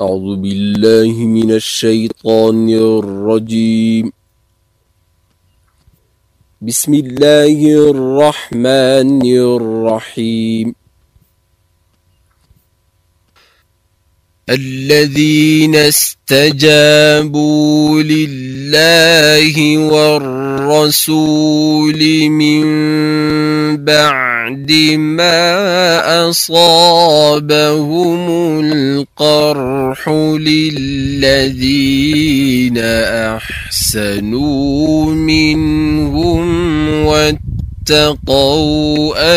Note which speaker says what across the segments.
Speaker 1: أعوذ بالله من الشيطان الرجيم. بسم الله الرحمن الرحيم. الذين استجابوا لله والرسول من بعد ما أصابهم القرح للذين أحسنوا منهم واتقوا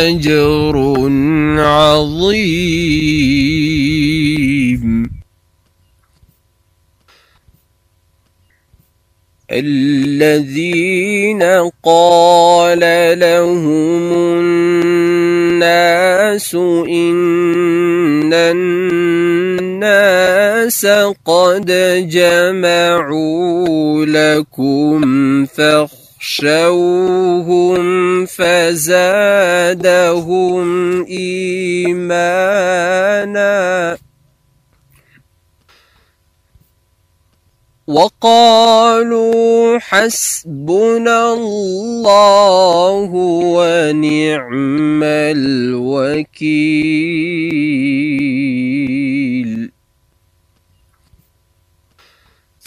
Speaker 1: أجر عظيم. الذين قال لهم الناس إن الناس قد جمعوا لكم فاخشوهم فزادهم إيمانا وقالوا حسبنا الله ونعم الوكيل.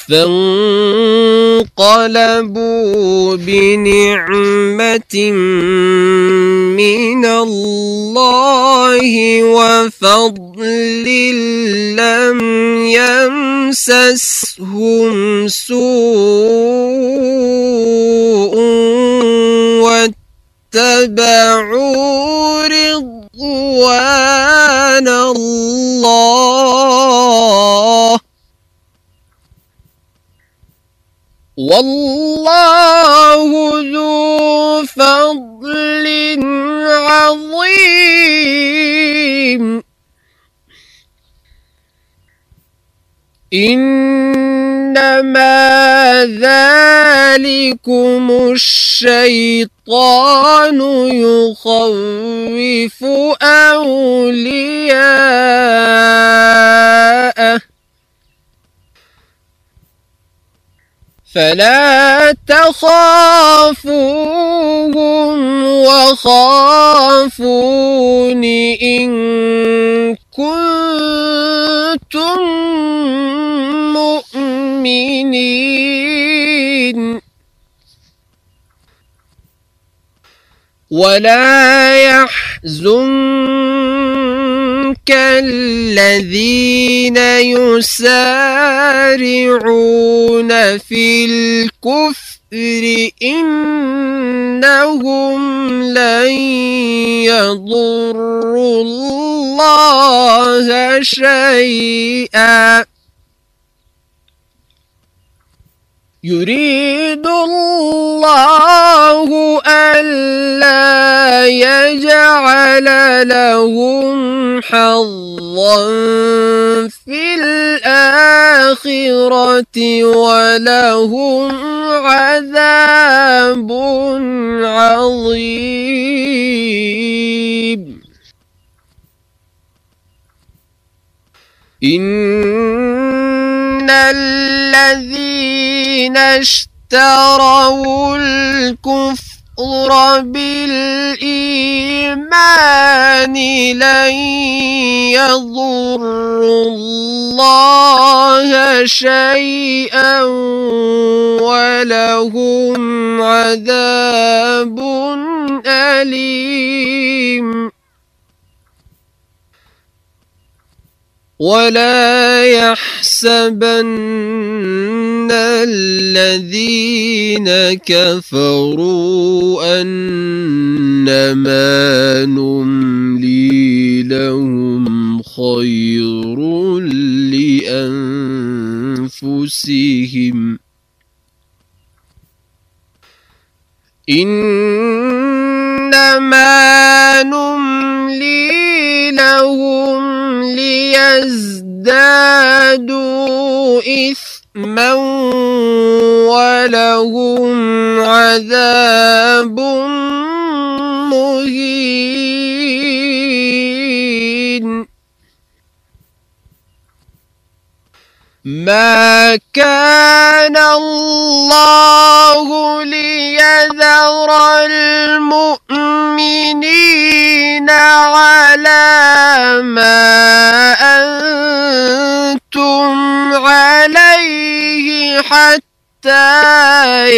Speaker 1: فانقلبوا بنعمة من الله وفضل لم يمسسهم سوء واتبعوا رضوان الله والله ذو فضل عظيم. إنما ذلكم الشيطان يخوف أولياءه فلا تخافوهم وخافون إن كنتم مؤمنين. ولا يحزنك الذين يسارعون في الكفر إنهم لن يضروا الله شيئا يريد الله ألا يجعل لهم حظا في الآخرة ولهم عذاب عظيم. إن الذين اشتروا الكفر بالإيمان لن يضروا الله شيئا ولهم عذاب أليم. ولا يحسبن الذين كفروا أنما نملي لهم خير لأنفسهم إنما نملي لهم ليزدادوا إثما ولهم عذاب مهين. ما كان الله ليذر المؤمنين على ما أنتم عليه حتى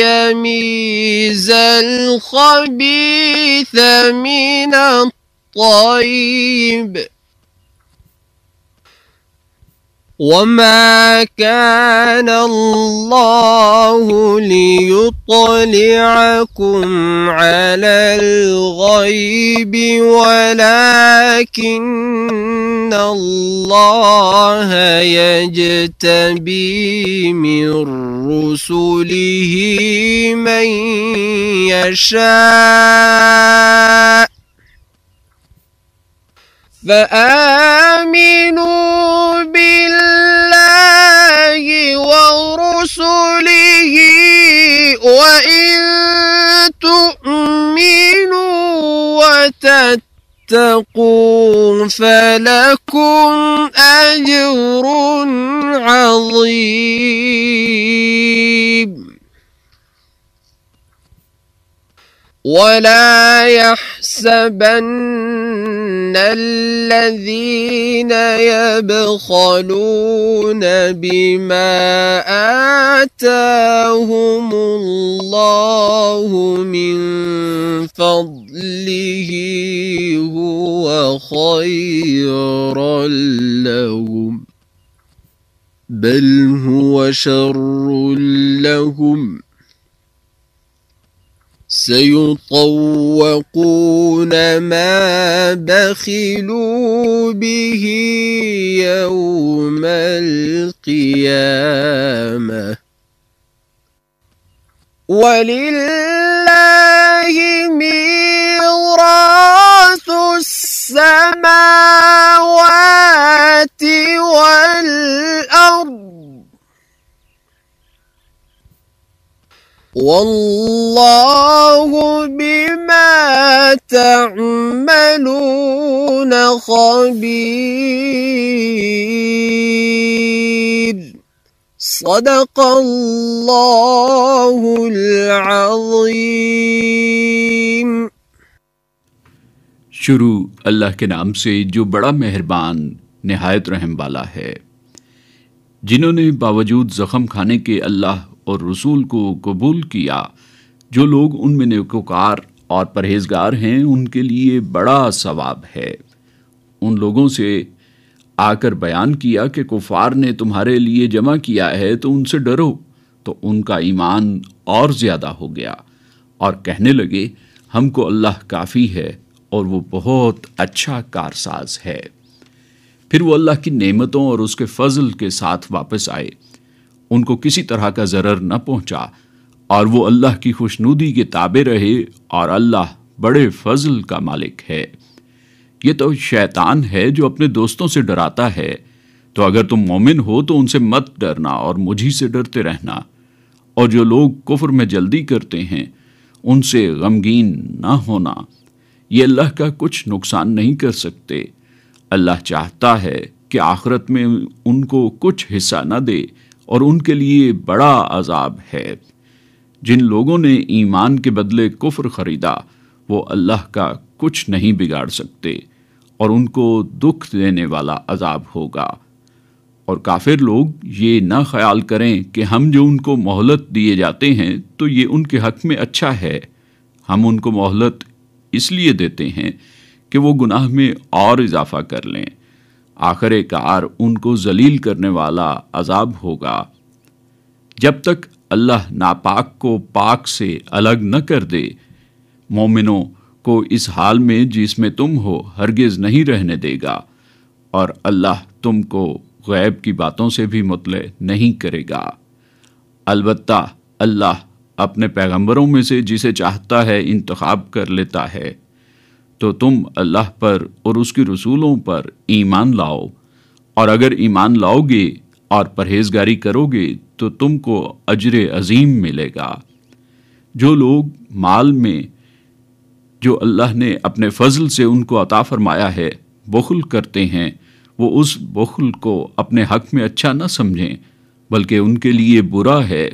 Speaker 1: يميز الخبيث من الطيب وما كان الله ليطلعكم على الغيب ولكن الله يجتبي من رسله من يشاء فآمنوا بالله ورسله وإن تؤمنوا وتتقوا فلكم أجر عظيم ولا يحسبن الذين يبخلون بما آتاهم الله من فضله هو خيرا لهم بل هو شر لهم سيطوقون ما بخلوا به يوم القيامة ولله ميراث السماوات والأرض والله بما تعملون خبير صدق الله العظيم۔
Speaker 2: شروع اللہ کے نام سے جو بڑا مہربان نہایت رحم والا ہے۔ جنہوں نے باوجود زخم کھانے کے اللہ اور رسول کو قبول کیا، جو لوگ ان میں نیکوکار اور پرہیزگار ہیں ان کے لیے بڑا ثواب ہے۔ ان لوگوں سے آ کر بیان کیا کہ کفار نے تمہارے لیے جمع کیا ہے تو ان سے ڈرو، تو ان کا ایمان اور زیادہ ہو گیا اور کہنے لگے ہم کو اللہ کافی ہے اور وہ بہت اچھا کارساز ہے۔ پھر وہ اللہ کی نعمتوں اور اس کے فضل کے ساتھ واپس آئے، ان کو کسی طرح کا ضرر نہ پہنچا اور وہ اللہ کی خوشنودی کے تابع رہے اور اللہ بڑے فضل کا مالک ہے۔ یہ تو شیطان ہے جو اپنے دوستوں سے ڈراتا ہے، تو اگر تم مومن ہو تو ان سے مت ڈرنا اور مجھی سے ڈرتے رہنا، اور جو لوگ کفر میں جلدی کرتے ہیں ان سے غمگین نہ ہونا، یہ اللہ کا کچھ نقصان نہیں کر سکتے۔ اللہ چاہتا ہے کہ آخرت میں ان کو کچھ حصہ نہ دے اور ان کے لیے بڑا عذاب ہے۔ جن لوگوں نے ایمان کے بدلے کفر خریدا وہ اللہ کا کچھ نہیں بگاڑ سکتے اور ان کو دکھ دینے والا عذاب ہوگا۔ اور کافر لوگ یہ نہ خیال کریں کہ ہم جو ان کو مہلت دیے جاتے ہیں تو یہ ان کے حق میں اچھا ہے۔ ہم ان کو مہلت اس لیے دیتے ہیں کہ وہ گناہ میں اور اضافہ کر لیں، آخر کار ان کو ذلیل کرنے والا عذاب ہوگا۔ جب تک اللہ ناپاک کو پاک سے الگ نہ کر دے، مومنوں کو اس حال میں جس میں تم ہو ہرگز نہیں رہنے دے گا، اور اللہ تم کو غیب کی باتوں سے بھی مطلع نہیں کرے گا۔ البتہ اللہ اپنے پیغمبروں میں سے جسے چاہتا ہے انتخاب کر لیتا ہے، تو تم اللہ پر اور اس کے رسولوں پر ایمان لاؤ، اور اگر ایمان لاؤ گے اور پرہیزگاری کرو گے تو تم کو اجر عظیم ملے گا۔ جو لوگ مال میں جو اللہ نے اپنے فضل سے ان کو عطا فرمایا ہے بخل کرتے ہیں، وہ اس بخل کو اپنے حق میں اچھا نہ سمجھیں بلکہ ان کے لیے برا ہے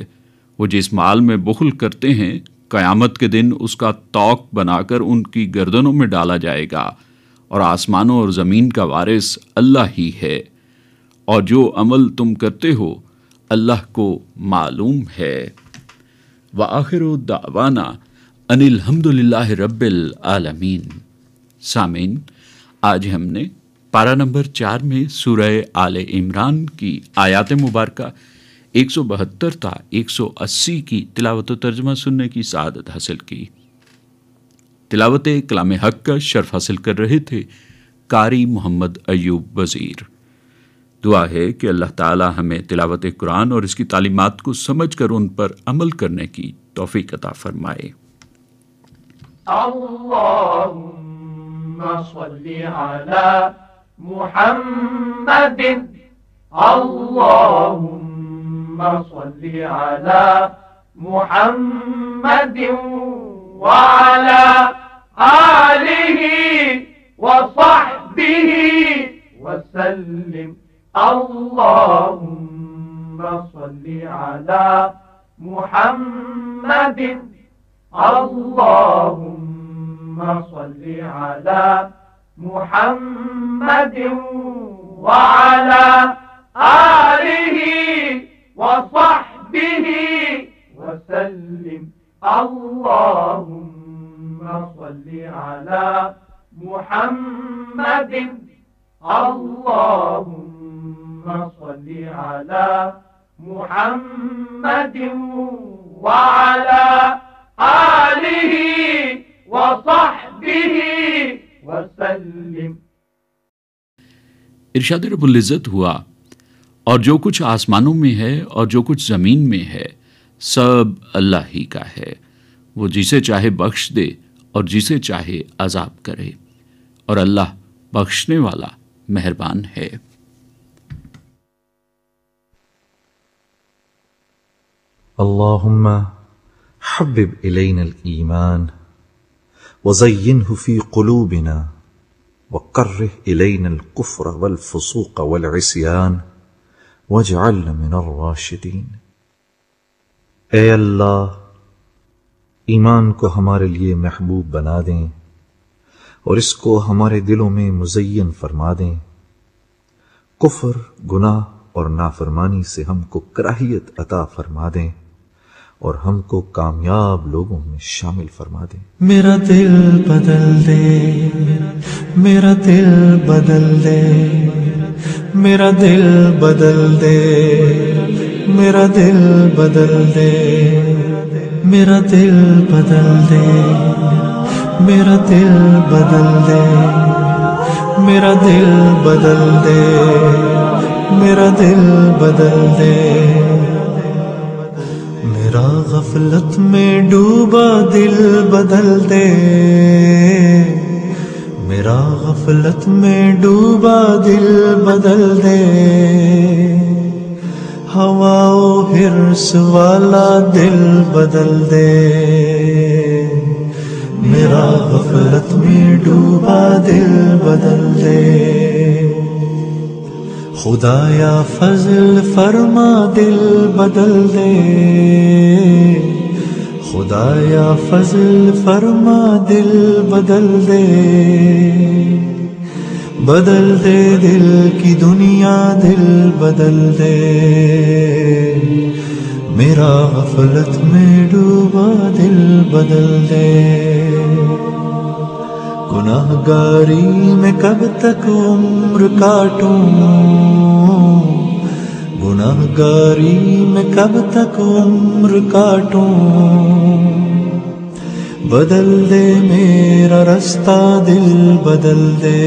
Speaker 2: وہ جس مال میں بخل کرتے ہیں، قیامت کے دن اس کا توق بنا کر ان کی گردنوں میں ڈالا جائے گا، اور آسمانوں اور زمین کا وارث اللہ ہی ہے، اور جو عمل تم کرتے ہو اللہ کو معلوم ہے۔ وآخر دعوانا ان الحمد للہ رب العالمین۔ سامعین، آج ہم نے پارہ نمبر 4 میں سورہ آل عمران کی آیات مبارکہ 172 تا 180 کی تلاوت و ترجمہ سننے کی سعادت حاصل کی۔ تلاوت کلام حق کا شرف حاصل کر رہے تھے قاری محمد ایوب وزیر۔ دعا ہے کہ اللہ تعالی ہمیں تلاوت قرآن اور اس کی تعلیمات کو سمجھ کر ان پر عمل کرنے کی توفیق عطا فرمائے۔
Speaker 3: اللہم صلی علی محمد، اللہم صلی علی محمد وعلی آلہ وصحبہ وسلم۔ اللہم صلی علی محمد، اللہم صلی علی محمد وعلی آلہ وصحبہ وسلم۔ اللہم صلی علی محمد، اللہم صلی علی محمد وعلی آلہ وصحبہ وسلم۔
Speaker 2: ارشاد رب العزت ہوا، اور جو کچھ آسمانوں میں ہے اور جو کچھ زمین میں ہے سب اللہ ہی کا ہے، وہ جسے چاہے بخش دے اور جسے چاہے عذاب کرے، اور اللہ بخشنے والا مہربان ہے۔
Speaker 4: اللہم حبب الینا الایمان وزینہ فی قلوبنا وکرہ الینا الکفر والفسوق والعصیان واجعلنا من الراشدین۔ اے اللہ، ایمان کو ہمارے لیے محبوب بنا دیں اور اس کو ہمارے دلوں میں مزین فرما دیں۔ کفر، گناہ اور نافرمانی سے ہم کو کراہیت عطا فرما دیں اور ہم کو کامیاب لوگوں میں شامل فرما دیں۔
Speaker 5: میرا دل بدل دے، میرا دل بدل دے، میرا دل بدل دے، میرا دل بدل دے، میرا دل بدل دے، میرا دل بدل دے، میرا دل بدل دے، میرا دل بدل دے۔ میرا غفلت میں ڈوبا دل بدل دے، میرا غفلت میں ڈوبا دل بدل دے۔ ہوا و حرص والا دل بدل دے، میرا غفلت میں ڈوبا دل بدل دے۔ خدایا فضل فرما دل بدل دے، خدایا فضل فرما دل بدل دے۔ بدل دے دل کی دنیا دل بدل دے، میرا غفلت میں ڈوبا دل بدل دے۔ گناہگاری میں کب تک عمر کاٹوں، گناہگاری میں کب تک عمر کاٹوں۔ بدل دے میرا رستہ دل بدل دے،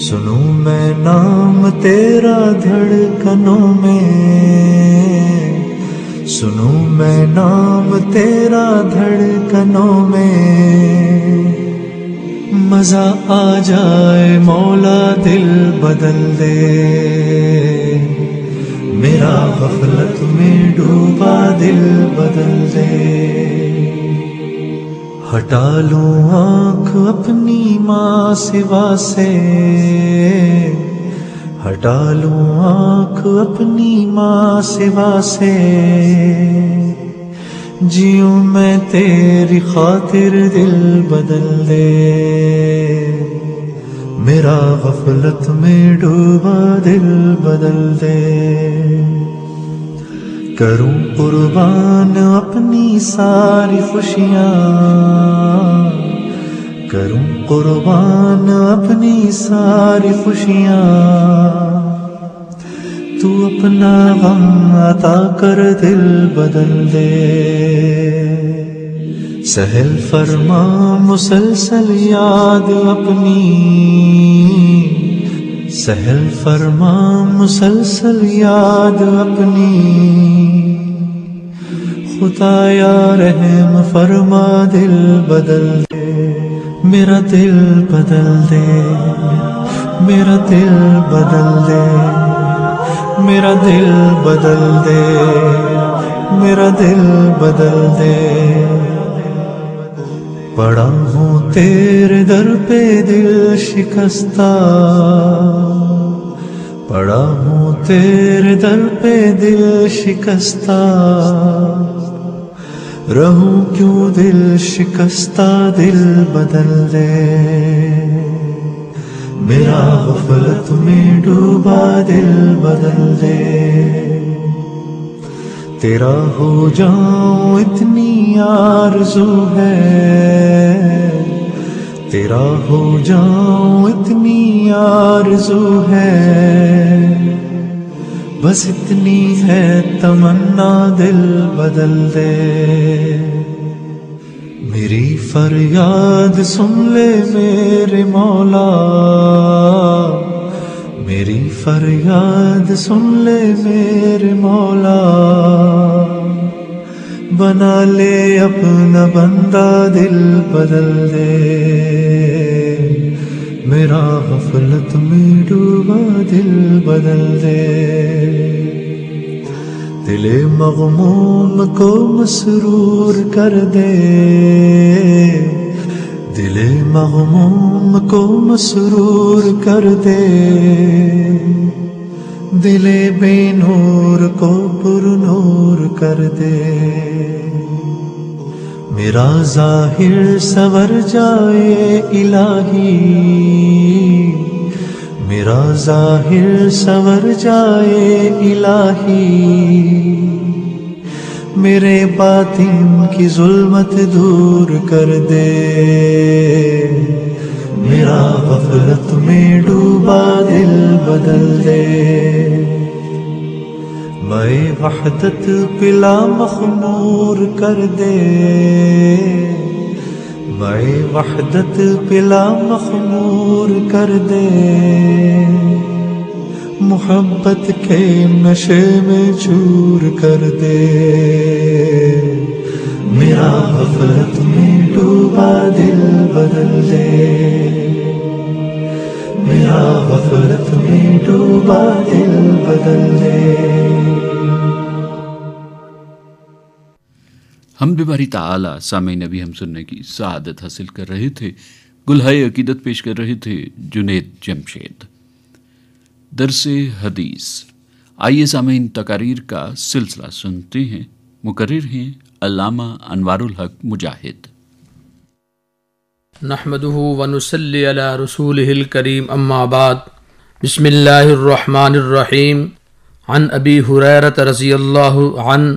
Speaker 5: سنوں میں نام تیرا دھڑکنوں میں، سنوں میں نام تیرا دھڑکنوں میں۔ مزہ آ جائے مولا دل بدل دے، میرا غفلت میں ڈوبا دل بدل دے۔ ہٹا لوں آنکھ اپنی ماں سوا سے، ہٹا لوں آنکھ اپنی ماں سوا سے، جیوں میں تیری خاطر دل بدل دے، میرا غفلت میں ڈوبا دل بدل دے، کروں قربان اپنی ساری خوشیاں، کروں قربان اپنی ساری خوشیاں، تو اپنا غم عطا کر دل بدل دے، سہل فرما مسلسل یاد اپنی، سہل فرما مسلسل یاد اپنی، خدایا رحم فرما دل بدل دے، میرا دل بدل دے، میرا دل بدل دے، میرا دل بدل دے، میرا دل بدل دے، پڑا ہوں تیرے در پہ دل شکستہ، پڑا ہوں تیرے در پہ دل شکستہ، رہوں کیوں دل شکستہ دل بدل دے، میرا غفلت میں ڈوبا دل بدل دے، تیرا ہو جاؤں اتنی آرزو ہے، تیرا ہو جاؤں اتنی آرزو ہے، بس اتنی ہے تمنا دل بدل دے، میری فریاد سن لے میرے مولا، میری فریاد سن لے میرے مولا، بنا لے اپنا بندہ دل بدل دے، میرا غفلت میں ڈوبا دل بدل دے، دل مغموم کو مسرور کر دے، دل مغموم کو مسرور کر دے، دل بے نور کو پر نور کر دے، میرا ظاہر سور جائے الہی، میرا ظاہر سور جائے الہی، میرے باطن کی ظلمت دور کر دے، میرا غفلت میں ڈوبا دل بدل دے، میں وحدت پلا مخمور کر دے، میں وحدت پلا مخمور کر دے، محبت کے نشے میں چور کر دے، میرا غفلت میں ڈوبا دل بدل دے، میرا غفلت میں ڈوبا دل بدل دے۔
Speaker 2: حمد باری تعالی سامعین نبی ہم سننے کی سعادت حاصل کر رہے تھے، گلہائے عقیدت پیش کر رہے تھے جنید جمشید۔ درس حدیث، آئیے سامعین تقاریر کا سلسلہ سنتے ہیں، مقرر ہیں علامہ انوار الحق مجاہد۔
Speaker 6: نحمده ونصلی علی رسوله الکریم، اما بعد، بسم اللہ الرحمن الرحیم۔ عن ابی ہریرہ رضی اللہ عنہ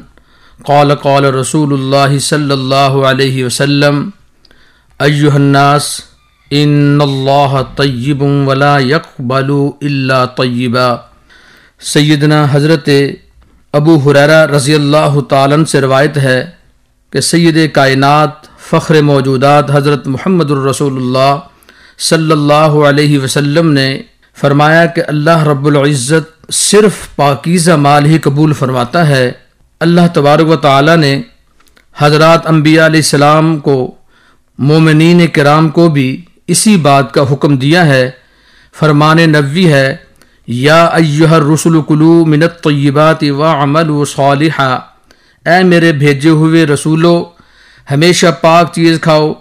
Speaker 6: قال قال رسول اللہ صلی اللہ علیہ وسلم ایھا الناس ان اللہ طیب ولا یقبل الا طیبا۔ سیدنا حضرت ابو ہریرہ رضی اللہ تعالیٰ عنہ سے روایت ہے کہ سید کائنات فخر موجودات حضرت محمد الرسول اللہ صلی اللہ علیہ وسلم نے فرمایا کہ اللہ رب العزت صرف پاکیزہ مال ہی قبول فرماتا ہے۔ اللہ تبارک و تعالی نے حضرات انبیاء علیہ السلام کو، مومنین کرام کو بھی اسی بات کا حکم دیا ہے۔ فرمان نبوی ہے، یا ایھا الرسل کلوا من الطیبات واعملوا صالحا، اے میرے بھیجے ہوئے رسولو، ہمیشہ پاک چیز کھاؤ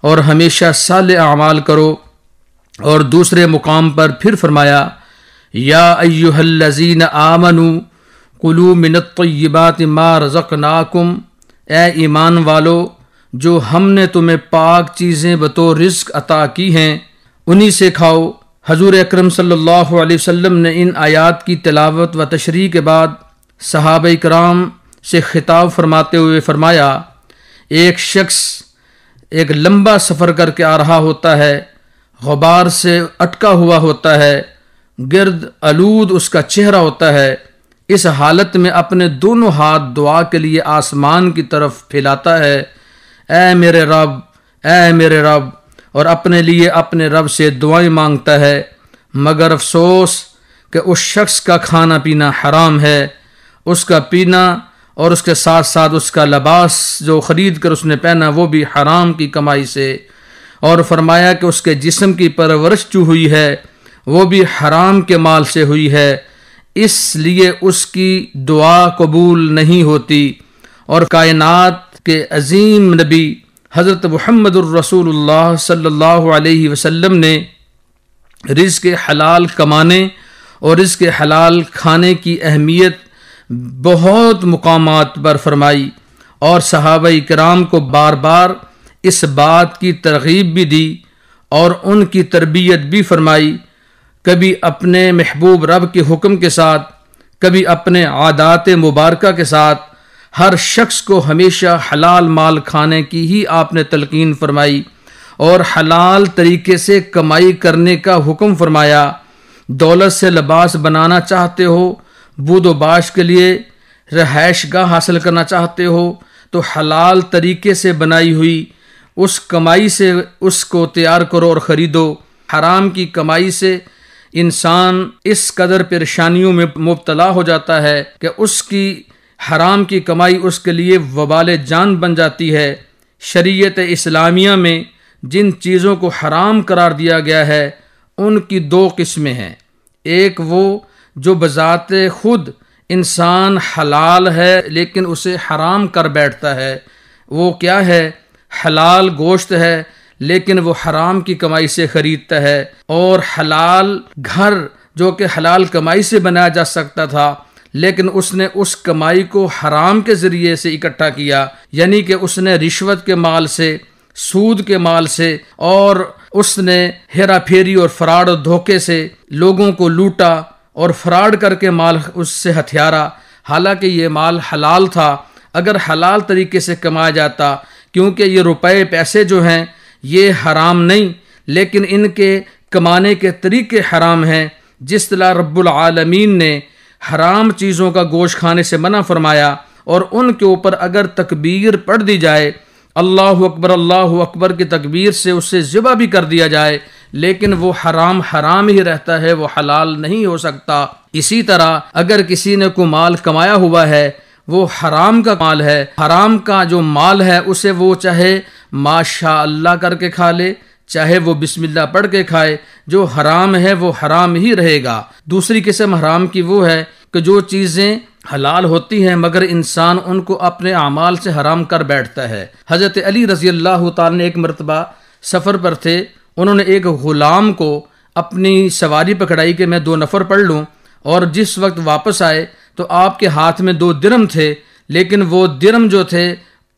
Speaker 6: اور ہمیشہ صالح اعمال کرو۔ اور دوسرے مقام پر پھر فرمایا، یا ایہا الذین آمنوا کلوا من الطیبات ما رزقناکم، اے ایمان والو جو ہم نے تمہیں پاک چیزیں بطور رزق عطا کی ہیں انہی سے کھاؤ۔ حضور اکرم صلی اللہ علیہ وسلم نے ان آیات کی تلاوت و تشریح کے بعد صحابہ کرام سے خطاب فرماتے ہوئے فرمایا، ایک شخص ایک لمبا سفر کر کے آ رہا ہوتا ہے، غبار سے اٹکا ہوا ہوتا ہے، گرد آلود اس کا چہرہ ہوتا ہے، اس حالت میں اپنے دونوں ہاتھ دعا کے لیے آسمان کی طرف پھیلاتا ہے، اے میرے رب، اے میرے رب، اور اپنے لیے اپنے رب سے دعائیں مانگتا ہے، مگر افسوس کہ اس شخص کا کھانا پینا حرام ہے، اس کا پینا اور اس کے ساتھ ساتھ اس کا لباس جو خرید کر اس نے پہنا وہ بھی حرام کی کمائی سے، اور فرمایا کہ اس کے جسم کی پرورش جو ہوئی ہے وہ بھی حرام کے مال سے ہوئی ہے، اس لیے اس کی دعا قبول نہیں ہوتی۔ اور کائنات کے عظیم نبی حضرت محمد الرسول اللہ صلی اللہ علیہ وسلم نے رزق حلال کمانے اور رزق حلال کھانے کی اہمیت بہت مقامات پر فرمائی، اور صحابہ کرام کو بار بار اس بات کی ترغیب بھی دی اور ان کی تربیت بھی فرمائی، کبھی اپنے محبوب رب کے حکم کے ساتھ، کبھی اپنے عادات مبارکہ کے ساتھ۔ ہر شخص کو ہمیشہ حلال مال کھانے کی ہی آپ نے تلقین فرمائی اور حلال طریقے سے کمائی کرنے کا حکم فرمایا۔ دولت سے لباس بنانا چاہتے ہو، بود و باش کے لیے رہائش گاہ حاصل کرنا چاہتے ہو تو حلال طریقے سے بنائی ہوئی اس کمائی سے اس کو تیار کرو اور خریدو۔ حرام کی کمائی سے انسان اس قدر پریشانیوں میں مبتلا ہو جاتا ہے کہ اس کی حرام کی کمائی اس کے لیے وبال جان بن جاتی ہے۔ شریعت اسلامیہ میں جن چیزوں کو حرام قرار دیا گیا ہے ان کی دو قسمیں ہیں، ایک وہ جو بذات خود انسان حلال ہے لیکن اسے حرام کر بیٹھتا ہے، وہ کیا ہے؟ حلال گوشت ہے لیکن وہ حرام کی کمائی سے خریدتا ہے، اور حلال گھر جو کہ حلال کمائی سے بنایا جا سکتا تھا لیکن اس نے اس کمائی کو حرام کے ذریعے سے اکٹھا کیا، یعنی کہ اس نے رشوت کے مال سے، سود کے مال سے، اور اس نے ہیرا پھیری اور فراڈ اور دھوکے سے لوگوں کو لوٹا اور فراڈ کر کے مال اس سے ہتھیارا، حالانکہ یہ مال حلال تھا۔ اگر حلال طریقے سے کمایا جاتا، کیونکہ یہ روپے پیسے جو ہیں یہ حرام نہیں لیکن ان کے کمانے کے طریقے حرام ہیں، جس طرح رب العالمین نے حرام چیزوں کا گوشت کھانے سے منع فرمایا اور ان کے اوپر اگر تکبیر پڑھ دی جائے، اللہ اکبر کی تکبیر سے اسے ذبح بھی کر دیا جائے لیکن وہ حرام ہی رہتا ہے، وہ حلال نہیں ہو سکتا۔ اسی طرح اگر کسی نے کوئی مال کمایا ہوا ہے وہ حرام کا مال ہے، حرام کا جو مال ہے اسے وہ چاہے ماشاء اللہ کر کے کھا لے، چاہے وہ بسم اللہ پڑھ کے کھائے، جو حرام ہے وہ حرام ہی رہے گا۔ دوسری قسم حرام کی وہ ہے کہ جو چیزیں حلال ہوتی ہیں مگر انسان ان کو اپنے اعمال سے حرام کر بیٹھتا ہے۔ حضرت علی رضی اللہ تعالیٰ نے ایک مرتبہ سفر پر تھے، انہوں نے ایک غلام کو اپنی سواری پکڑائی کہ میں 2 نفر پڑھ لوں، اور جس وقت واپس آئے تو آپ کے ہاتھ میں 2 درم تھے، لیکن وہ درم جو تھے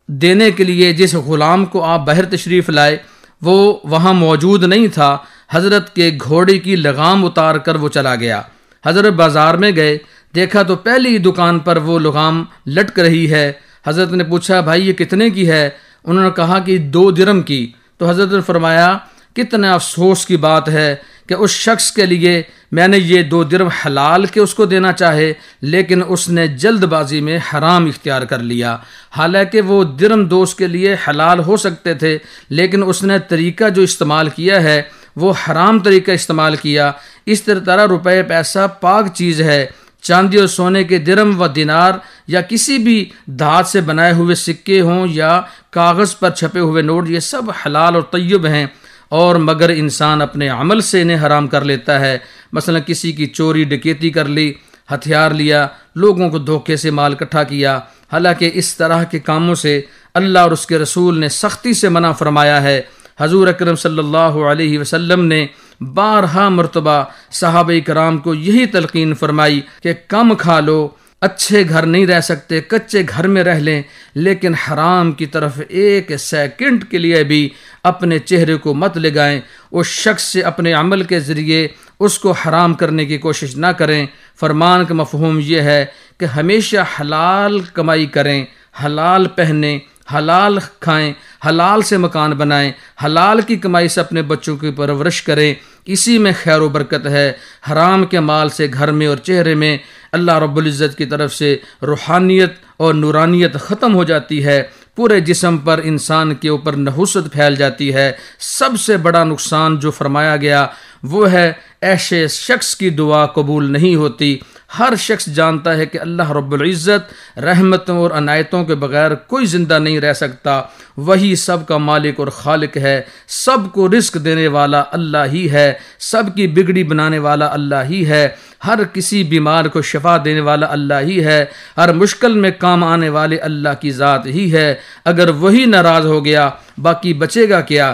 Speaker 6: دینے کے لیے جس غلام کو آپ باہر تشریف لائے وہ وہاں موجود نہیں تھا۔ حضرت کے گھوڑے کی لگام اتار کر وہ چلا گیا۔ حضرت بازار میں گئے، دیکھا تو پہلی دکان پر وہ لگام لٹک رہی ہے۔ حضرت نے پوچھا بھائی یہ کتنے کی ہے؟ انہوں نے کہا کہ 2 درم کی۔ تو حضرت نے فرمایا کتنا افسوس کی بات ہے کہ اس شخص کے لیے میں نے یہ 2 درم حلال کے اس کو دینا چاہے لیکن اس نے جلد بازی میں حرام اختیار کر لیا، حالانکہ وہ درم 2 کے لیے حلال ہو سکتے تھے لیکن اس نے طریقہ جو استعمال کیا ہے وہ حرام طریقہ استعمال کیا۔ اس طرح روپے پیسہ پاک چیز ہے، چاندی اور سونے کے درم و دینار یا کسی بھی دھات سے بنائے ہوئے سکے ہوں یا کاغذ پر چھپے ہوئے نوٹ، یہ سب حلال اور طیب ہیں، اور مگر انسان اپنے عمل سے انہیں حرام کر لیتا ہے۔ مثلا کسی کی چوری ڈکیتی کر لی، ہتھیار لیا، لوگوں کو دھوکے سے مال اکٹھا کیا، حالانکہ اس طرح کے کاموں سے اللہ اور اس کے رسول نے سختی سے منع فرمایا ہے۔ حضور اکرم صلی اللہ علیہ وسلم نے بارہا مرتبہ صحابہ کرام کو یہی تلقین فرمائی کہ کم کھا لو، اچھے گھر نہیں رہ سکتے، کچے گھر میں رہ لیں، لیکن حرام کی طرف ایک سیکنڈ کے لیے بھی اپنے چہرے کو مت لگائیں۔ اس شخص سے اپنے عمل کے ذریعے اس کو حرام کرنے کی کوشش نہ کریں۔ فرمان کا مفہوم یہ ہے کہ ہمیشہ حلال کمائی کریں، حلال پہنیں، حلال کھائیں، حلال سے مکان بنائیں، حلال کی کمائی سے اپنے بچوں کی پرورش کریں، اسی میں خیر و برکت ہے۔ حرام کے مال سے گھر میں اور چہرے میں اللہ رب العزت کی طرف سے روحانیت اور نورانیت ختم ہو جاتی ہے، پورے جسم پر انسان کے اوپر نحوست پھیل جاتی ہے۔ سب سے بڑا نقصان جو فرمایا گیا وہ ہے ایسے شخص کی دعا قبول نہیں ہوتی۔ ہر شخص جانتا ہے کہ اللہ رب العزت رحمتوں اور عنایتوں کے بغیر کوئی زندہ نہیں رہ سکتا، وہی سب کا مالک اور خالق ہے، سب کو رزق دینے والا اللہ ہی ہے، سب کی بگڑی بنانے والا اللہ ہی ہے، ہر کسی بیمار کو شفا دینے والا اللہ ہی ہے، ہر مشکل میں کام آنے والے اللہ کی ذات ہی ہے۔ اگر وہی ناراض ہو گیا باقی بچے گا کیا؟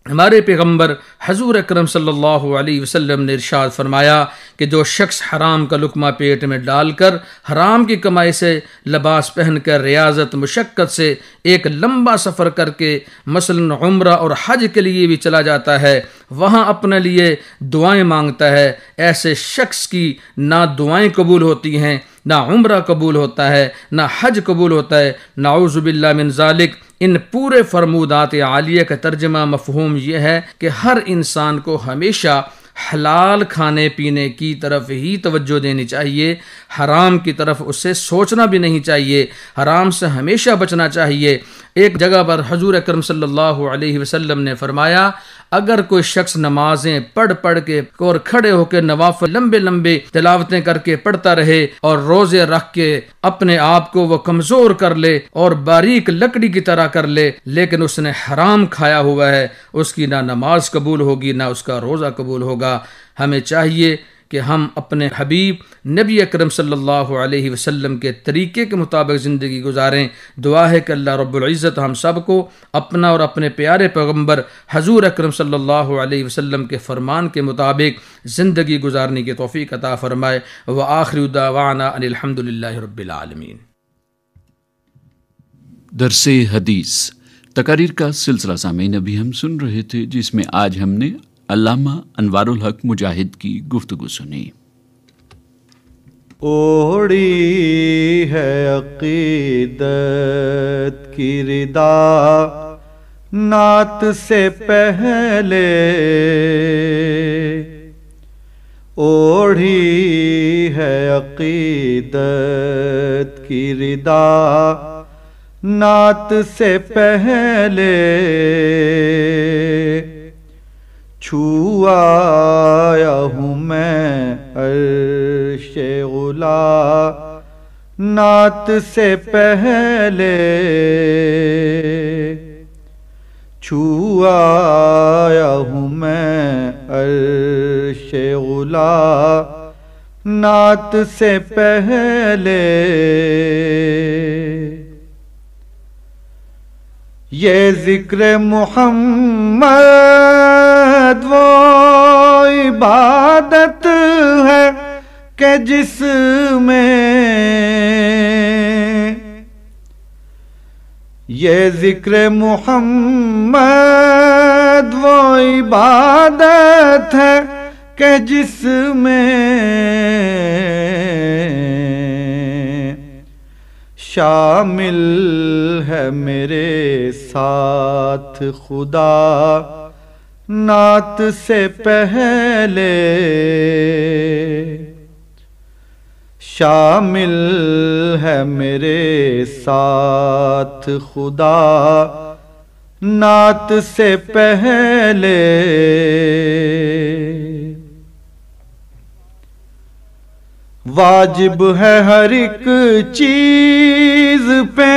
Speaker 6: ہمارے پیغمبر حضور اکرم صلی اللہ علیہ وسلم نے ارشاد فرمایا کہ جو شخص حرام کا لقمہ پیٹ میں ڈال کر حرام کی کمائی سے لباس پہن کر ریاضت مشقت سے ایک لمبا سفر کر کے مثلا عمرہ اور حج کے لیے بھی چلا جاتا ہے، وہاں اپنے لیے دعائیں مانگتا ہے، ایسے شخص کی نہ دعائیں قبول ہوتی ہیں، نہ عمرہ قبول ہوتا ہے، نہ حج قبول ہوتا ہے، نعوذ باللہ من ذالک۔ ان پورے فرمودات عالیہ کا ترجمہ مفہوم یہ ہے کہ ہر انسان کو ہمیشہ حلال کھانے پینے کی طرف ہی توجہ دینی چاہیے، حرام کی طرف اسے سوچنا بھی نہیں چاہیے، حرام سے ہمیشہ بچنا چاہیے۔ ایک جگہ پر حضور اکرم صلی اللہ علیہ وسلم نے فرمایا اگر کوئی شخص نمازیں پڑھ کے اور کھڑے ہو کے نوافل لمبے لمبے تلاوتیں کر کے پڑھتا رہے اور روزے رکھ کے اپنے آپ کو وہ کمزور کر لے اور باریک لکڑی کی طرح کر لے، لیکن اس نے حرام کھایا ہوا ہے، اس کی نہ نماز قبول ہوگی نہ اس کا روزہ قبول ہوگا۔ ہمیں چاہیے کہ ہم اپنے حبیب نبی اکرم صلی اللہ علیہ وسلم کے طریقے کے مطابق زندگی گزاریں۔ دعا ہے کہ اللہ رب العزت ہم سب کو اپنا اور اپنے پیارے پیغمبر حضور اکرم صلی اللہ علیہ وسلم کے فرمان کے مطابق زندگی گزارنے کی توفیق عطا فرمائے۔ وآخر دعوانا ان الحمد للہ رب العالمین۔
Speaker 2: درس حدیث تقاریر کا سلسلہ سامعین ابھی ہم سن رہے تھے، جس میں آج ہم نے علامہ انوار الحق مجاہد کی گفتگو سنی۔
Speaker 5: اوڑی ہے عقیدت کی ردا نعت سے پہلے، اوڑی ہے عقیدت کی ردا نعت سے پہلے، چھو آیا ہوں میں عرش علا نعت سے پہلے، چھو آیا ہوں میں عرش علا نعت سے پہلے، یہ ذکر محمد وہ عبادت ہے کہ جس میں، یہ ذکر محمد وہ عبادت ہے کہ جس میں شامل ہے میرے ساتھ خدا نعت سے پہلے، شامل ہے میرے ساتھ خدا نعت سے پہلے، واجب ہے ہر ایک چیز پہ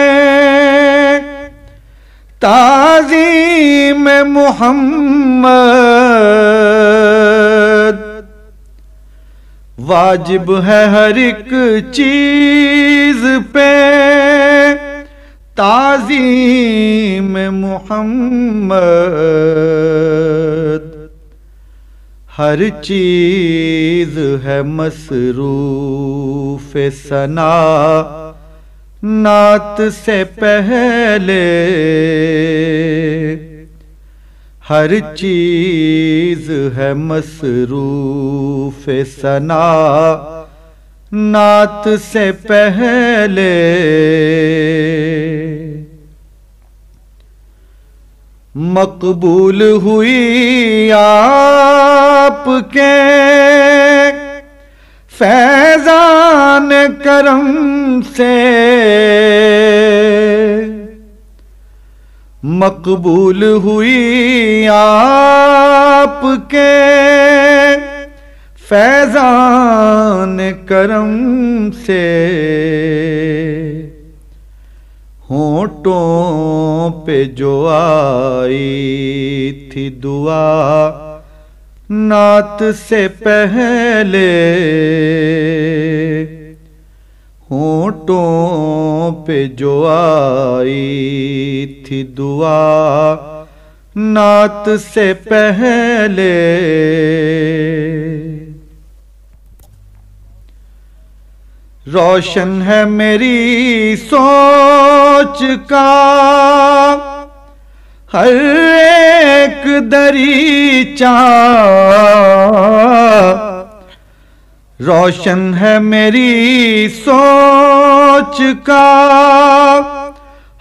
Speaker 5: تعظیم محمد، واجب ہے ہر ایک چیز پہ تعظیم محمد، ہر چیز ہے مصروف ثنا نعت سے پہلے، ہر چیز ہے مصروف ثنا نعت سے پہلے، مقبول ہوئی آپ کے فیضان کرم سے، مقبول ہوئی آپ کے فیضان کرم سے، ہونٹوں پہ جو آئی تھی دعا نعت سے پہلے، ہونٹوں پہ جو آئی تھی دعا نعت سے پہلے، روشن ہے میری سوچ کا ہر ایک دریچہ، روشن ہے میری سوچ کا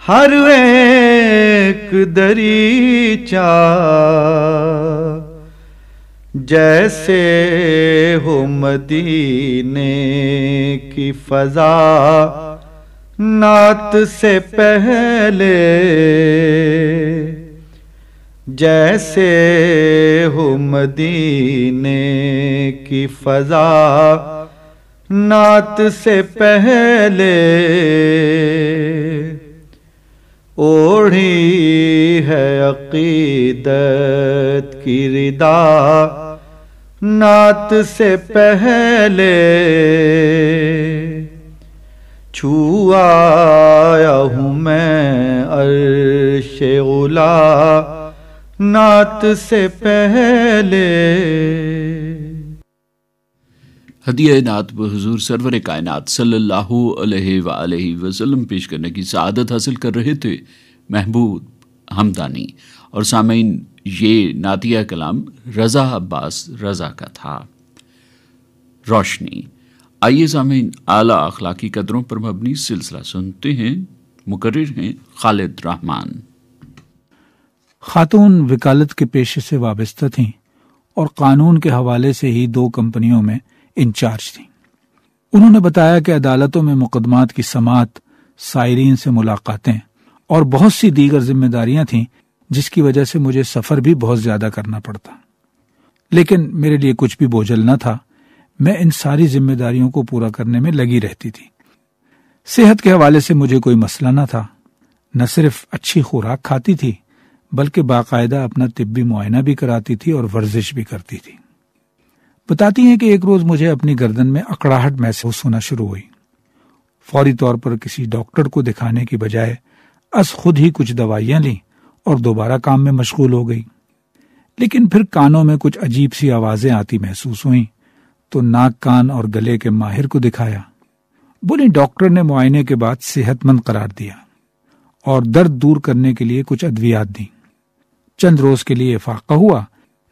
Speaker 5: ہر ایک دریچہ، جیسے ہو مدینے کی فضا نعت سے پہلے، جیسے ہو مدینے کی فضا نعت سے پہلے، اوڑھی ہے عقیدت کی ردا نعت سے پہلے، چھو آیا ہوں میں عرش علا نعت سے پہلے۔
Speaker 2: ہدیہ نعت حضور سرور کائنات صلی اللہ علیہ وآلہ وسلم پیش کرنے کی سعادت حاصل کر رہے تھے محبوب حمدانی، اور سامعین یہ نعتیہ کلام رضا عباس رضا کا تھا۔ روشنی۔ آئیے سامعین اعلیٰ اخلاقی قدروں پر مبنی سلسلہ سنتے ہیں، مقرر ہیں خالد رحمان۔
Speaker 7: خاتون وکالت کے پیشے سے وابستہ تھیں اور قانون کے حوالے سے ہی 2 کمپنیوں میں انچارج تھیں۔ انہوں نے بتایا کہ عدالتوں میں مقدمات کی سماعت، سائرین سے ملاقاتیں اور بہت سی دیگر ذمہ داریاں تھیں، جس کی وجہ سے مجھے سفر بھی بہت زیادہ کرنا پڑتا، لیکن میرے لیے کچھ بھی بوجھل نہ تھا۔ میں ان ساری ذمہ داریوں کو پورا کرنے میں لگی رہتی تھی۔ صحت کے حوالے سے مجھے کوئی مسئلہ نہ تھا، نہ صرف اچھی خوراک کھاتی تھی بلکہ باقاعدہ اپنا طبی معائنہ بھی کراتی تھی اور ورزش بھی کرتی تھی۔ بتاتی ہیں کہ ایک روز مجھے اپنی گردن میں اکڑاہٹ محسوس ہونا شروع ہوئی۔ فوری طور پر کسی ڈاکٹر کو دکھانے کی بجائے از خود ہی کچھ دوائیاں لیں اور دوبارہ کام میں مشغول ہو گئی، لیکن پھر کانوں میں کچھ عجیب سی آوازیں آتی محسوس ہوئیں تو ناک کان اور گلے کے ماہر کو دکھایا۔ بولی ڈاکٹر نے معائنے کے بعد صحت مند قرار دیا اور درد دور کرنے کے لیے کچھ ادویات دیں۔ چند روز کے لیے افاقہ ہوا،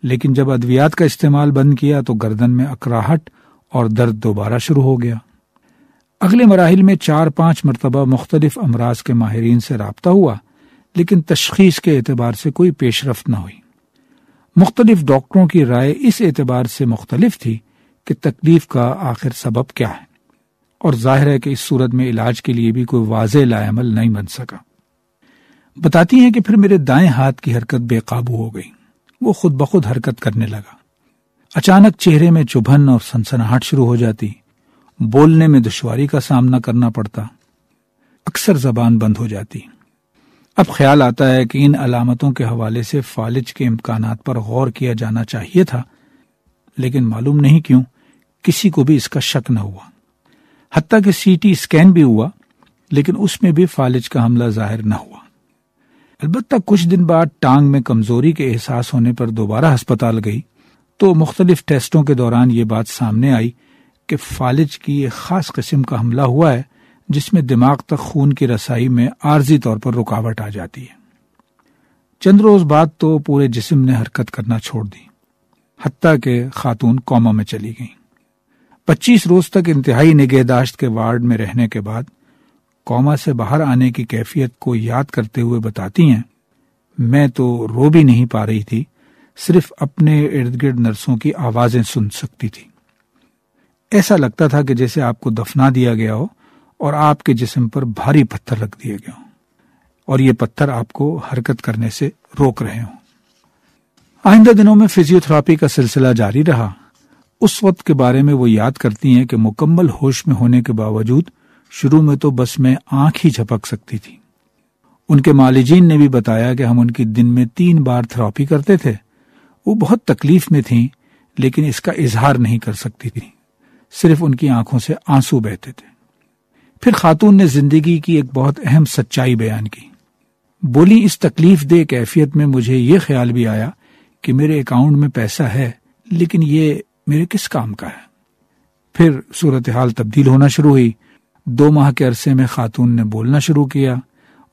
Speaker 7: لیکن جب ادویات کا استعمال بند کیا تو گردن میں اکڑاہٹ اور درد دوبارہ شروع ہو گیا۔ اگلے مراحل میں 4-5 مرتبہ مختلف امراض کے ماہرین سے رابطہ ہوا، لیکن تشخیص کے اعتبار سے کوئی پیش رفت نہ ہوئی۔ مختلف ڈاکٹروں کی رائے اس اعتبار سے مختلف تھی کہ تکلیف کا آخر سبب کیا ہے، اور ظاہر ہے کہ اس صورت میں علاج کے لیے بھی کوئی واضح لائحمل نہیں بن سکا۔ بتاتی ہیں کہ پھر میرے دائیں ہاتھ کی حرکت بے قابو ہو گئی، وہ خود بخود حرکت کرنے لگا۔ اچانک چہرے میں چبھن اور سنسناہٹ شروع ہو جاتی، بولنے میں دشواری کا سامنا کرنا پڑتا، اکثر زبان بند ہو جاتی۔ اب خیال آتا ہے کہ ان علامتوں کے حوالے سے فالج کے امکانات پر غور کیا جانا چاہیے تھا، لیکن معلوم نہیں کیوں کسی کو بھی اس کا شک نہ ہوا۔ حتیٰ کہ CT اسکین بھی ہوا، لیکن اس میں بھی فالج کا حملہ ظاہر نہ ہوا۔ البتہ کچھ دن بعد ٹانگ میں کمزوری کے احساس ہونے پر دوبارہ ہسپتال گئی تو مختلف ٹیسٹوں کے دوران یہ بات سامنے آئی کہ فالج کی ایک خاص قسم کا حملہ ہوا ہے جس میں دماغ تک خون کی رسائی میں عارضی طور پر رکاوٹ آ جاتی ہے۔ چند روز بعد تو پورے جسم نے حرکت کرنا چھوڑ دی، حتیٰ کہ خاتون کوما میں چلی گئیں۔ 25 روز تک انتہائی نگہداشت کے وارڈ میں رہنے کے بعد کوما سے باہر آنے کی کیفیت کو یاد کرتے ہوئے بتاتی ہیں، میں تو رو بھی نہیں پا رہی تھی، صرف اپنے ارد گرد نرسوں کی آوازیں سن سکتی تھی۔ ایسا لگتا تھا کہ جیسے آپ کو دفنا دیا گیا ہو اور آپ کے جسم پر بھاری پتھر رکھ دیے گئے ہوں، اور یہ پتھر آپ کو حرکت کرنے سے روک رہے ہوں۔ آئندہ دنوں میں فزیو تھراپی کا سلسلہ جاری رہا۔ اس وقت کے بارے میں وہ یاد کرتی ہیں کہ مکمل ہوش میں ہونے کے باوجود شروع میں تو بس میں آنکھ ہی جھپک سکتی تھی۔ ان کے معالجین نے بھی بتایا کہ ہم ان کی دن میں 3 بار تھراپی کرتے تھے۔ وہ بہت تکلیف میں تھیں، لیکن اس کا اظہار نہیں کر سکتی تھی، صرف ان کی آنکھوں سے آنسو بہتے تھے۔ پھر خاتون نے زندگی کی ایک بہت اہم سچائی بیان کی۔ بولی، اس تکلیف دہ کیفیت میں مجھے یہ خیال بھی آیا کہ میرے اکاؤنٹ میں پیسہ ہے، لیکن یہ میرے کس کام کا ہے؟ پھر صورتحال تبدیل ہونا شروع ہوئی۔ 2 ماہ کے عرصے میں خاتون نے بولنا شروع کیا۔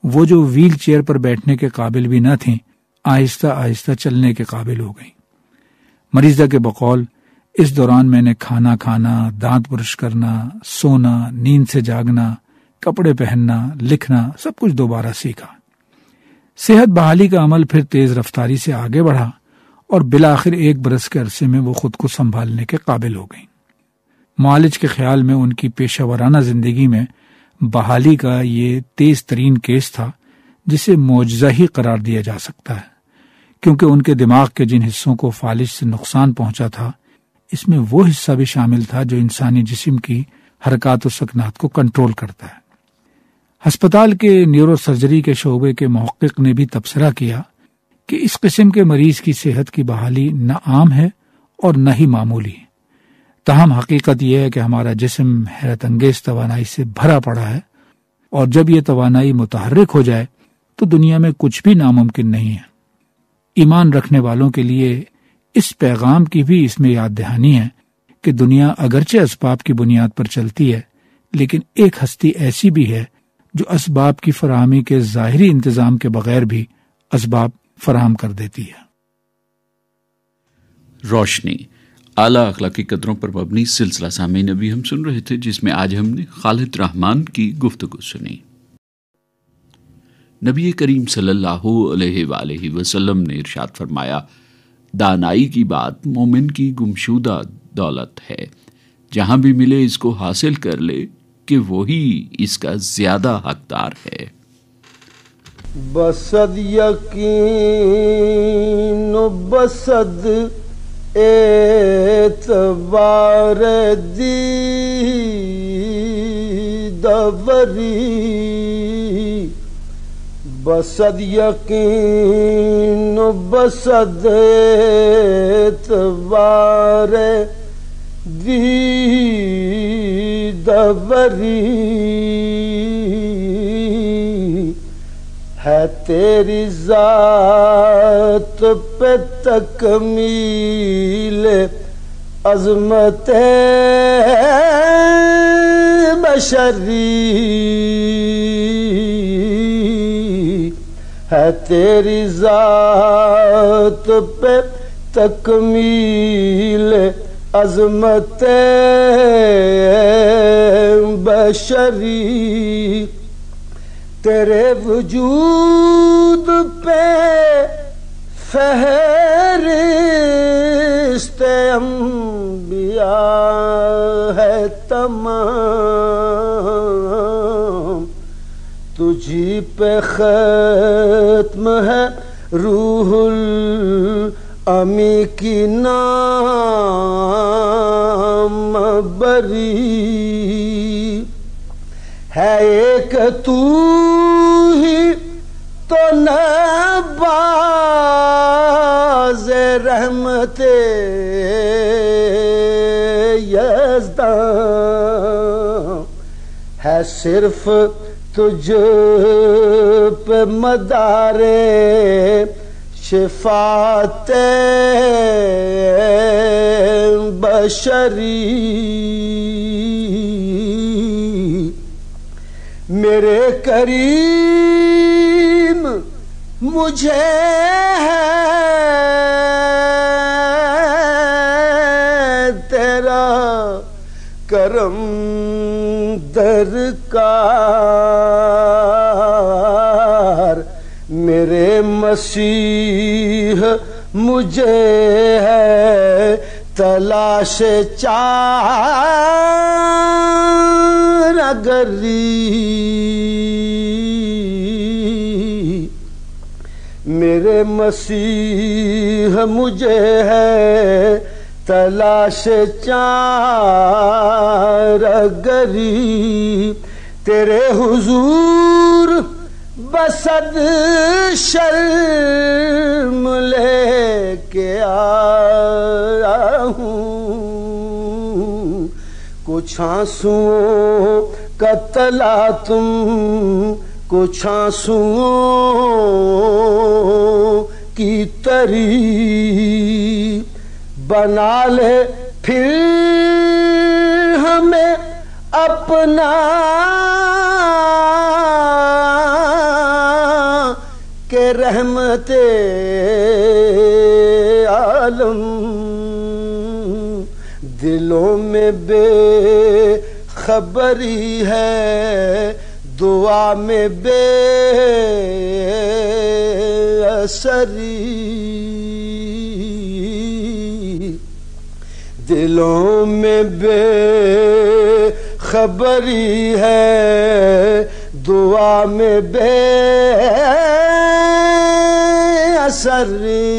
Speaker 7: وہ جو ویل چیئر پر بیٹھنے کے قابل بھی نہ تھیں، آہستہ آہستہ چلنے کے قابل ہو گئیں۔ مریضہ کے بقول، اس دوران میں نے کھانا کھانا، دانت برش کرنا، سونا، نیند سے جاگنا، کپڑے پہننا، لکھنا، سب کچھ دوبارہ سیکھا۔ صحت بحالی کا عمل پھر تیز رفتاری سے آگے بڑھا اور بالآخر 1 برس کے عرصے میں وہ خود کو سنبھالنے کے قابل ہو گئیں۔ معالج کے خیال میں ان کی پیشہ ورانہ زندگی میں بحالی کا یہ تیز ترین کیس تھا جسے معجزہ ہی قرار دیا جا سکتا ہے، کیونکہ ان کے دماغ کے جن حصوں کو فالج سے نقصان پہنچا تھا، اس میں وہ حصہ بھی شامل تھا جو انسانی جسم کی حرکات و سکنات کو کنٹرول کرتا ہے۔ ہسپتال کے نیورو سرجری کے شعبے کے محقق نے بھی تبصرہ کیا کہ اس قسم کے مریض کی صحت کی بحالی نہ عام ہے اور نہ ہی معمولی ہے۔ تاہم حقیقت یہ ہے کہ ہمارا جسم حیرت انگیز توانائی سے بھرا پڑا ہے، اور جب یہ توانائی متحرک ہو جائے تو دنیا میں کچھ بھی ناممکن نہیں ہے۔ ایمان رکھنے والوں کے لیے اس پیغام کی بھی اس میں یاد دہانی ہے کہ دنیا اگرچہ اسباب کی بنیاد پر چلتی ہے، لیکن ایک ہستی ایسی بھی ہے جو اسباب کی فراہمی کے ظاہری انتظام کے بغیر بھی اسباب فراہم کر دیتی ہے۔
Speaker 2: روشنی، اعلیٰ اخلاقی قدروں پر مبنی سلسلہ سامعین ابھی ہم سن رہے تھے، جس میں آج ہم نے خالد رحمان کی گفتگو سنی۔ نبی کریم صلی اللہ علیہ وآلہ وسلم نے ارشاد فرمایا، دانائی کی بات مومن کی گمشودہ دولت ہے، جہاں بھی ملے اس کو حاصل کر لے کہ وہی اس کا زیادہ حقدار ہے۔
Speaker 8: بسد یقین و بسد اعتبار دیدوری، بسد یقین و بسد اعتبار دیدوری، ہے تیری ذات پہ تکمیل عظمت بشری، ہے تیری ذات پہ تکمیل عظمت بشری، تیرے وجود پہ فہرست انبیاء ہے تمام، تجھی پہ ختم ہے روح الامی کی نام بری، ہے ایک تو ہی تو نباز رحمت یزداں، ہے صرف تجھ پہ مدار شفاعت بشری میرے کریم مجھے ہے تیرا کرم درکار میرے مسیح مجھے ہے تلاش چارگری میرے مسیح مجھے ہے تلاش چارگری تیرے حضور بصد شرم لے کے آیا ہوں کچھ آنسوؤں کا تلا تم کچھ آنسوؤں کی تری بنا لے پھر ہمیں اپنا کہ رحمت عالم دلوں میں بے خبری ہے دعا میں بے اثری دلوں میں بے خبری ہے دعا میں بے اثری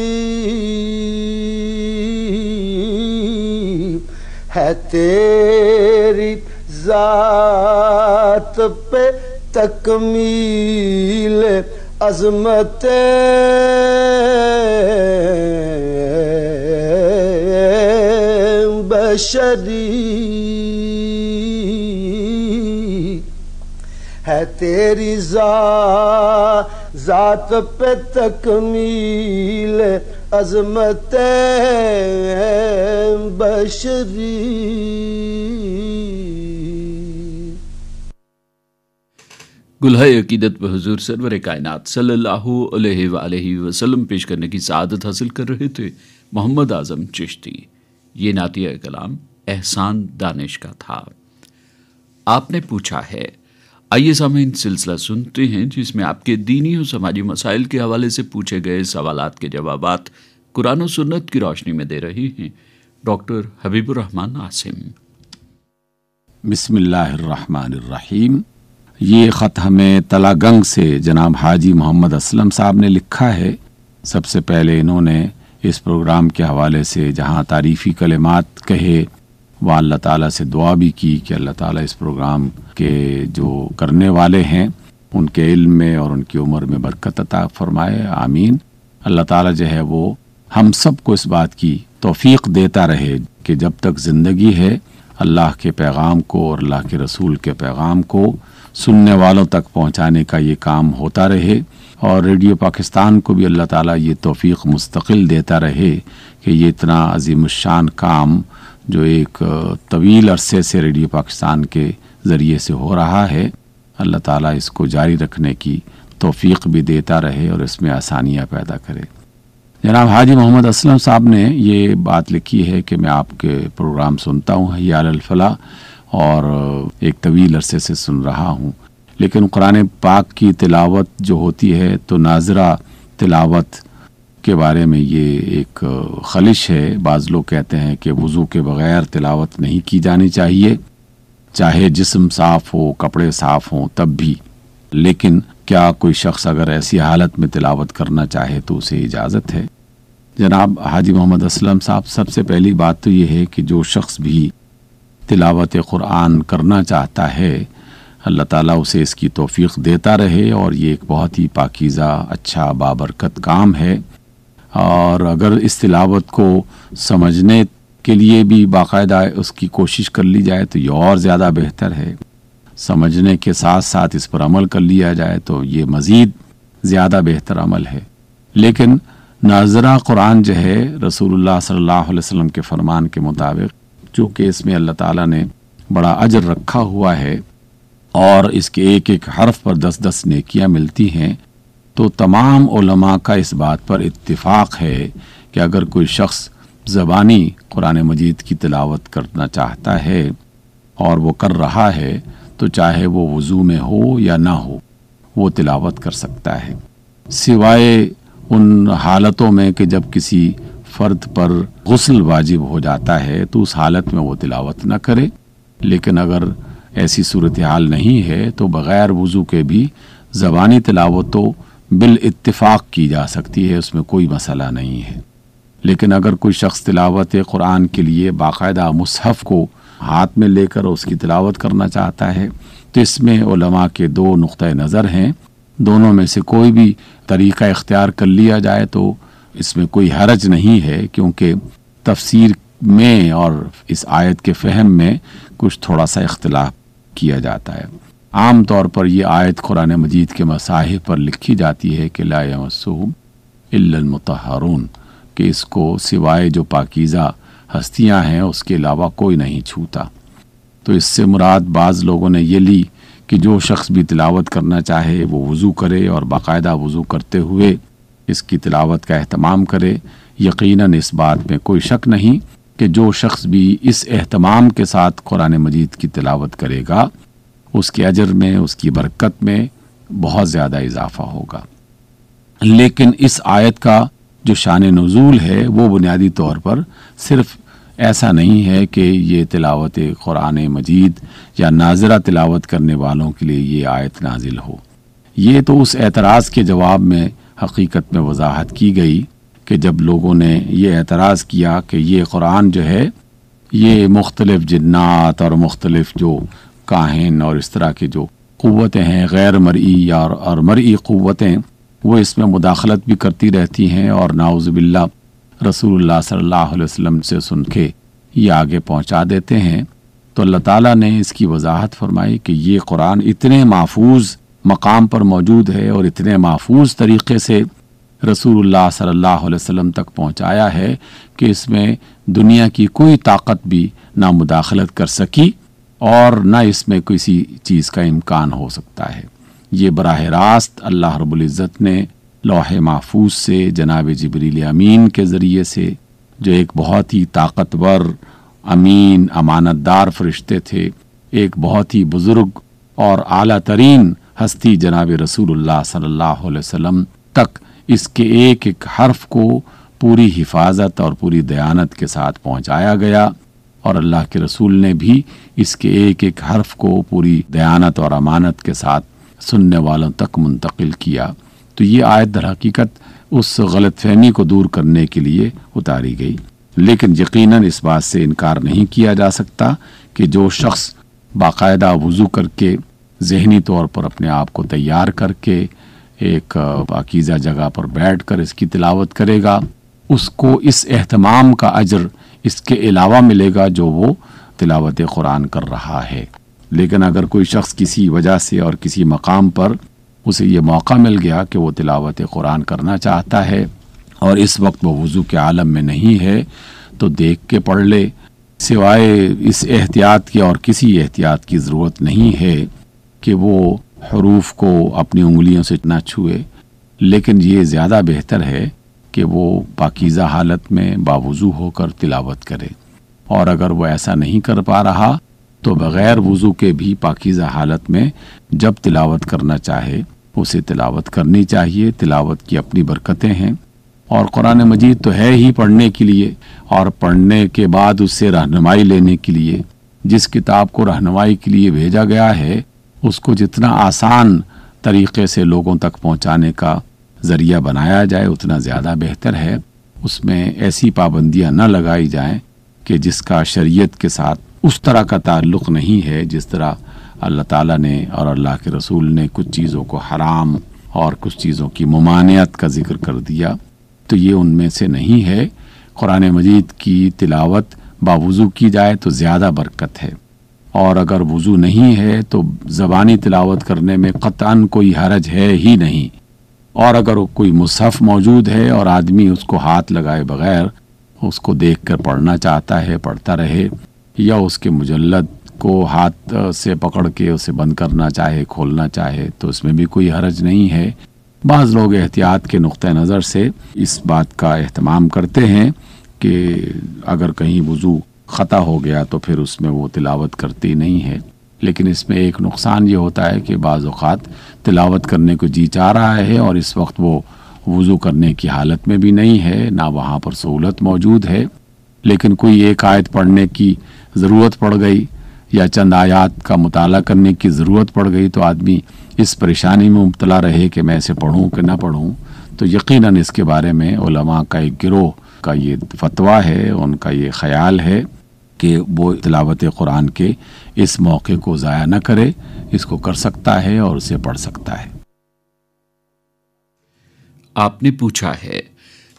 Speaker 8: ہے تیری ذات پہ تکمیل عظمت بشری ہے تیری ذات پہ تکمیل عظمت بشری
Speaker 2: گلہائے عقیدت پہ حضور سرور کائنات صلی اللہ علیہ وآلہ وسلم پیش کرنے کی سعادت حاصل کر رہے تھے محمد اعظم چشتی. یہ نعتیہ کلام احسان دانش کا تھا. آپ نے پوچھا ہے. آئیے سامعین سلسلہ سنتے ہیں جس میں آپ کے دینی اور سماجی مسائل کے حوالے سے پوچھے گئے سوالات کے جوابات قرآن و سنت کی روشنی میں دے رہی ہیں ڈاکٹر حبیب الرحمان عاصم.
Speaker 9: بسم اللہ الرحمن الرحیم. یہ خط ہمیں تلا گنگ سے جناب حاجی محمد اسلم صاحب نے لکھا ہے. سب سے پہلے انہوں نے اس پروگرام کے حوالے سے جہاں تعریفی کلمات کہے وہ اللہ تعالیٰ سے دعا بھی کی کہ اللہ تعالیٰ اس پروگرام کے جو کرنے والے ہیں ان کے علم میں اور ان کی عمر میں برکت عطا فرمائے. آمین. اللہ تعالیٰ جو ہے وہ ہم سب کو اس بات کی توفیق دیتا رہے کہ جب تک زندگی ہے اللہ کے پیغام کو اور اللہ کے رسول کے پیغام کو سننے والوں تک پہنچانے کا یہ کام ہوتا رہے، اور ریڈیو پاکستان کو بھی اللہ تعالیٰ یہ توفیق مستقل دیتا رہے کہ یہ اتنا عظیم الشان کام جو ایک طویل عرصے سے ریڈیو پاکستان کے ذریعے سے ہو رہا ہے، اللہ تعالیٰ اس کو جاری رکھنے کی توفیق بھی دیتا رہے اور اس میں آسانیاں پیدا کرے. جناب حاجی محمد اسلم صاحب نے یہ بات لکھی ہے کہ میں آپ کے پروگرام سنتا ہوں حی علی الفلاح اور ایک طویل عرصے سے سن رہا ہوں، لیکن قرآن پاک کی تلاوت جو ہوتی ہے تو ناظرہ تلاوت کے بارے میں یہ ایک خلش ہے. بعض لوگ کہتے ہیں کہ وضو کے بغیر تلاوت نہیں کی جانی چاہیے، چاہے جسم صاف ہو کپڑے صاف ہوں تب بھی، لیکن کیا کوئی شخص اگر ایسی حالت میں تلاوت کرنا چاہے تو اسے اجازت ہے؟ جناب حاجی محمد اسلم صاحب، سب سے پہلی بات تو یہ ہے کہ جو شخص بھی تلاوت قرآن کرنا چاہتا ہے اللہ تعالیٰ اسے اس کی توفیق دیتا رہے، اور یہ ایک بہت ہی پاکیزہ اچھا بابرکت کام ہے. اور اگر اس تلاوت کو سمجھنے کے لیے بھی باقاعدہ اس کی کوشش کر لی جائے تو یہ اور زیادہ بہتر ہے. سمجھنے کے ساتھ ساتھ اس پر عمل کر لیا جائے تو یہ مزید زیادہ بہتر عمل ہے. لیکن ناظرہ قرآن جو ہے رسول اللہ صلی اللہ علیہ وسلم کے فرمان کے مطابق، چونکہ اس میں اللہ تعالیٰ نے بڑا اجر رکھا ہوا ہے اور اس کے ایک ایک حرف پر 10 نیکیاں ملتی ہیں، تو تمام علماء کا اس بات پر اتفاق ہے کہ اگر کوئی شخص زبانی قرآن مجید کی تلاوت کرنا چاہتا ہے اور وہ کر رہا ہے تو چاہے وہ وضو میں ہو یا نہ ہو وہ تلاوت کر سکتا ہے، سوائے ان حالتوں میں کہ جب کسی فرد پر غسل واجب ہو جاتا ہے تو اس حالت میں وہ تلاوت نہ کرے، لیکن اگر ایسی صورتحال نہیں ہے تو بغیر وضو کے بھی زبانی تلاوت تو بالاتفاق کی جا سکتی ہے، اس میں کوئی مسئلہ نہیں ہے۔ لیکن اگر کوئی شخص تلاوت قرآن کے لیے باقاعدہ مصحف کو ہاتھ میں لے کر اس کی تلاوت کرنا چاہتا ہے تو اس میں علماء کے 2 نقطۂ نظر ہیں، دونوں میں سے کوئی بھی طریقہ اختیار کر لیا جائے تو اس میں کوئی حرج نہیں ہے، کیونکہ تفسیر میں اور اس آیت کے فہم میں کچھ تھوڑا سا اختلاف کیا جاتا ہے۔ عام طور پر یہ آیت قرآن مجید کے مصاحف پر لکھی جاتی ہے کہ لا یمسہ الا المطہرون، کہ اس کو سوائے جو پاکیزہ ہستیاں ہیں اس کے علاوہ کوئی نہیں چھوتا۔ تو اس سے مراد بعض لوگوں نے یہ لی کہ جو شخص بھی تلاوت کرنا چاہے وہ وضو کرے اور باقاعدہ وضو کرتے ہوئے اس کی تلاوت کا اہتمام کرے۔ یقیناً اس بات میں کوئی شک نہیں کہ جو شخص بھی اس اہتمام کے ساتھ قرآن مجید کی تلاوت کرے گا اس کے اجر میں، اس کی برکت میں بہت زیادہ اضافہ ہوگا۔ لیکن اس آیت کا جو شان نزول ہے وہ بنیادی طور پر صرف ایسا نہیں ہے کہ یہ تلاوت قرآن مجید یا ناظرہ تلاوت کرنے والوں کے لیے یہ آیت نازل ہو، یہ تو اس اعتراض کے جواب میں حقیقت میں وضاحت کی گئی کہ جب لوگوں نے یہ اعتراض کیا کہ یہ قرآن جو ہے یہ مختلف جنات اور مختلف جو کاہن اور اس طرح کے جو قوتیں ہیں غیر مرئی اور مرئی قوتیں وہ اس میں مداخلت بھی کرتی رہتی ہیں اور نعوذ باللہ رسول اللہ صلی اللہ علیہ وسلم سے سن کے یہ آگے پہنچا دیتے ہیں، تو اللہ تعالیٰ نے اس کی وضاحت فرمائی کہ یہ قرآن اتنے محفوظ مقام پر موجود ہے اور اتنے محفوظ طریقے سے رسول اللہ صلی اللہ علیہ وسلم تک پہنچایا ہے کہ اس میں دنیا کی کوئی طاقت بھی نہ مداخلت کر سکی اور نہ اس میں کسی چیز کا امکان ہو سکتا ہے۔ یہ براہ راست اللہ رب العزت نے لوح محفوظ سے جناب جبریل امین کے ذریعے سے، جو ایک بہت ہی طاقتور امین امانت دار فرشتے تھے، ایک بہت ہی بزرگ اور اعلیٰ ترین ہستی جناب رسول اللہ صلی اللہ علیہ وسلم تک اس کے ایک ایک حرف کو پوری حفاظت اور پوری دیانت کے ساتھ پہنچایا گیا، اور اللہ کے رسول نے بھی اس کے ایک ایک حرف کو پوری دیانت اور امانت کے ساتھ سننے والوں تک منتقل کیا۔ تو یہ آیت در حقیقت اس غلط فہمی کو دور کرنے کے لیے اتاری گئی، لیکن یقیناً اس بات سے انکار نہیں کیا جا سکتا کہ جو شخص باقاعدہ وضو کر کے ذہنی طور پر اپنے آپ کو تیار کر کے ایک پاکیزہ جگہ پر بیٹھ کر اس کی تلاوت کرے گا اس کو اس اہتمام کا اجر اس کے علاوہ ملے گا جو وہ تلاوت قرآن کر رہا ہے۔ لیکن اگر کوئی شخص کسی وجہ سے اور کسی مقام پر اسے یہ موقع مل گیا کہ وہ تلاوت قرآن کرنا چاہتا ہے اور اس وقت وہ وضو کے عالم میں نہیں ہے تو دیکھ کے پڑھ لے، سوائے اس احتیاط کی اور کسی احتیاط کی ضرورت نہیں ہے کہ وہ حروف کو اپنی انگلیوں سے نہ چھوئے، لیکن یہ زیادہ بہتر ہے کہ وہ پاکیزہ حالت میں باوضو ہو کر تلاوت کرے، اور اگر وہ ایسا نہیں کر پا رہا تو بغیر وضو کے بھی پاکیزہ حالت میں جب تلاوت کرنا چاہے اسے تلاوت کرنی چاہیے۔ تلاوت کی اپنی برکتیں ہیں، اور قرآن مجید تو ہے ہی پڑھنے کے لیے، اور پڑھنے کے بعد اس سے رہنمائی لینے کے لیے۔ جس کتاب کو رہنمائی کے لیے بھیجا گیا ہے اس کو جتنا آسان طریقے سے لوگوں تک پہنچانے کا ذریعہ بنایا جائے اتنا زیادہ بہتر ہے۔ اس میں ایسی پابندیاں نہ لگائی جائیں کہ جس کا شریعت کے ساتھ اس طرح کا تعلق نہیں ہے جس طرح اللہ تعالیٰ نے اور اللہ کے رسول نے کچھ چیزوں کو حرام اور کچھ چیزوں کی ممانعت کا ذکر کر دیا، تو یہ ان میں سے نہیں ہے۔ قرآن مجید کی تلاوت باوضو کی جائے تو زیادہ برکت ہے، اور اگر وضو نہیں ہے تو زبانی تلاوت کرنے میں قطعاً کوئی حرج ہے ہی نہیں، اور اگر کوئی مصحف موجود ہے اور آدمی اس کو ہاتھ لگائے بغیر اس کو دیکھ کر پڑھنا چاہتا ہے، پڑھتا رہے، یا اس کے مجلد کو ہاتھ سے پکڑ کے اسے بند کرنا چاہے، کھولنا چاہے، تو اس میں بھی کوئی حرج نہیں ہے۔ بعض لوگ احتیاط کے نقطہ نظر سے اس بات کا اہتمام کرتے ہیں کہ اگر کہیں وضو خطا ہو گیا تو پھر اس میں وہ تلاوت کرتی نہیں ہے، لیکن اس میں ایک نقصان یہ ہوتا ہے کہ بعض اوقات تلاوت کرنے کو جی چاہ رہا ہے اور اس وقت وہ وضو کرنے کی حالت میں بھی نہیں ہے، نہ وہاں پر سہولت موجود ہے، لیکن کوئی ایک آیت پڑھنے کی ضرورت پڑ گئی یا چند آیات کا مطالعہ کرنے کی ضرورت پڑ گئی تو آدمی اس پریشانی میں مبتلا رہے کہ میں اسے پڑھوں کہ نہ پڑھوں، تو یقیناً اس کے بارے میں علماء کا ایک گروہ کا یہ فتویٰ ہے، ان کا یہ خیال ہے کہ وہ تلاوت قرآن کے اس موقع کو ضائع نہ کرے، اس کو کر سکتا ہے اور اسے پڑھ سکتا ہے۔
Speaker 2: آپ نے پوچھا ہے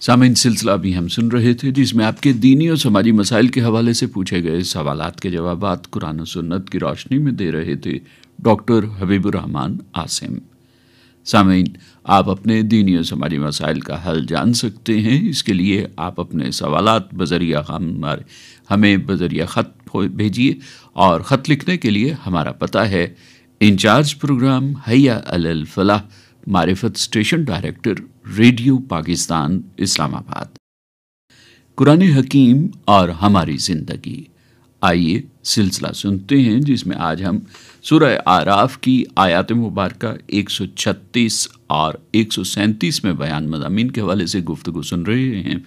Speaker 2: سامعین، سلسلہ بھی ہم سن رہے تھے جس میں آپ کے دینی اور سماجی مسائل کے حوالے سے پوچھے گئے سوالات کے جوابات قرآن و سنت کی روشنی میں دے رہے تھے ڈاکٹر حبیب الرحمان عاصم۔ سامعین، آپ اپنے دینی اور سماجی مسائل کا حل جان سکتے ہیں، اس کے لیے آپ اپنے سوالات بذریعہ ہمیں بذریعہ خط بھیجیے، اور خط لکھنے کے لیے ہمارا پتہ ہے انچارج پروگرام حیا علی الفلاح، معرفت اسٹیشن ڈائریکٹر، ریڈیو پاکستان، اسلام آباد۔ قرآن حکیم اور ہماری زندگی، آئیے سلسلہ سنتے ہیں جس میں آج ہم سورہ اعراف کی آیات مبارکہ 136 اور 137 میں بیان مضامین کے حوالے سے گفتگو سن رہے ہیں۔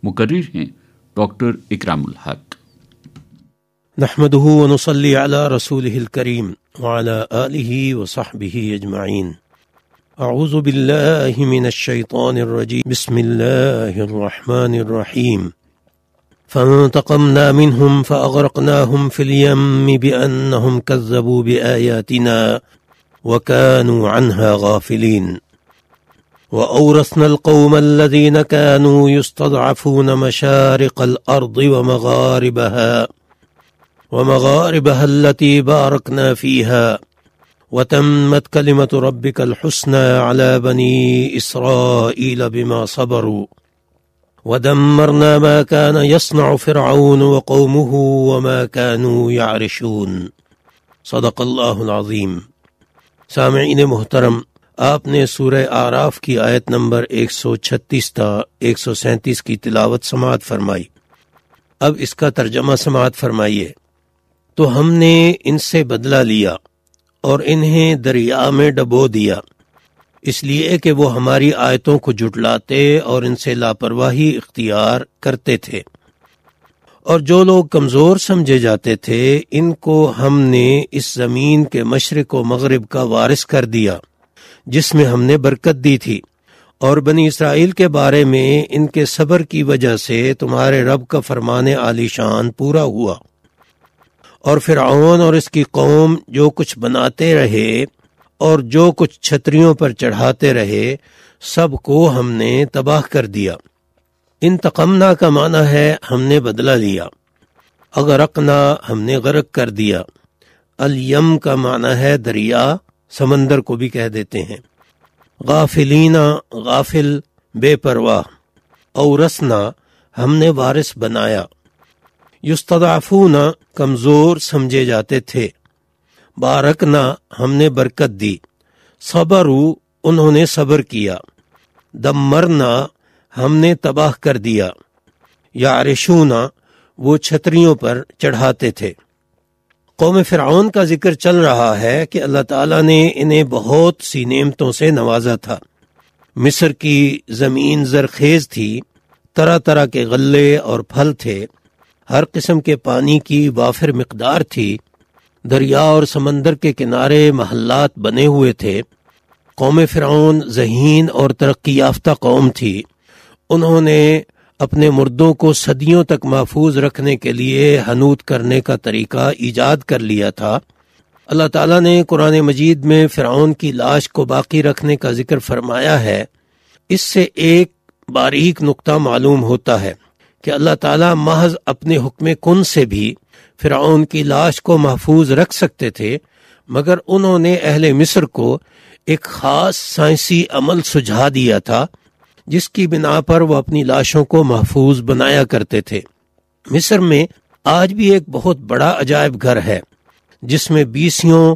Speaker 2: مقرر ہیں ڈاکٹر اکرام الحق۔
Speaker 10: نحمده ونصلي على رسوله الكريم وعلى آله وصحبه أجمعين۔ أعوذ بالله من الشيطان الرجيم، بسم الله الرحمن الرحيم۔ فانتقمنا منهم فأغرقناهم في اليم بأنهم كذبوا بآياتنا وكانوا عنها غافلين، وأورثنا القوم الذين كانوا يستضعفون مشارق الأرض ومغاربها التي باركنا فيها، وتمت كلمة ربك الحسنى على بني إسرائيل بما صبروا، ودمرنا ما كان يصنع فرعون وقومه وما كانوا يعرشون۔ صدق اللہ العظیم۔ سامعین محترم، آپ نے سورہ اعراف کی آیت نمبر 136 تا 137 کی تلاوت سماعت فرمائی۔ اب اس کا ترجمہ سماعت فرمائیے۔ تو ہم نے ان سے بدلہ لیا اور انہیں دریا میں ڈبو دیا، اس لیے کہ وہ ہماری آیتوں کو جھٹلاتے اور ان سے لاپرواہی اختیار کرتے تھے، اور جو لوگ کمزور سمجھے جاتے تھے ان کو ہم نے اس زمین کے مشرق و مغرب کا وارث کر دیا جس میں ہم نے برکت دی تھی، اور بنی اسرائیل کے بارے میں ان کے صبر کی وجہ سے تمہارے رب کا فرمان عالی شان پورا ہوا، اور فرعون اور اس کی قوم جو کچھ بناتے رہے اور جو کچھ چھتریوں پر چڑھاتے رہے سب کو ہم نے تباہ کر دیا۔ انتقمنا کا معنی ہے ہم نے بدلہ لیا، اغرقنا ہم نے غرق کر دیا، الیم کا معنی ہے دریا، سمندر کو بھی کہہ دیتے ہیں، غافلینا غافل بے پرواہ، اورثنا ہم نے وارث بنایا، یستضعفون کمزور سمجھے جاتے تھے، بارکنا ہم نے برکت دی، صبروا انہوں نے صبر کیا، دمرنا ہم نے تباہ کر دیا، یعرشون وہ چھتریوں پر چڑھاتے تھے۔ قوم فرعون کا ذکر چل رہا ہے کہ اللہ تعالیٰ نے انہیں بہت سی نعمتوں سے نوازا تھا۔ مصر کی زمین زرخیز تھی، طرح طرح کے غلے اور پھل تھے، ہر قسم کے پانی کی وافر مقدار تھی، دریا اور سمندر کے کنارے محلات بنے ہوئے تھے۔ قوم فرعون ذہین اور ترقی یافتہ قوم تھی، انہوں نے اپنے مردوں کو صدیوں تک محفوظ رکھنے کے لیے حنوط کرنے کا طریقہ ایجاد کر لیا تھا۔ اللہ تعالیٰ نے قرآن مجید میں فرعون کی لاش کو باقی رکھنے کا ذکر فرمایا ہے۔ اس سے ایک باریک نقطہ معلوم ہوتا ہے کہ اللہ تعالیٰ محض اپنے حکم کن سے بھی فرعون کی لاش کو محفوظ رکھ سکتے تھے، مگر انہوں نے اہل مصر کو ایک خاص سائنسی عمل سجھا دیا تھا جس کی بنا پر وہ اپنی لاشوں کو محفوظ بنایا کرتے تھے۔ مصر میں آج بھی ایک بہت بڑا عجائب گھر ہے جس میں 20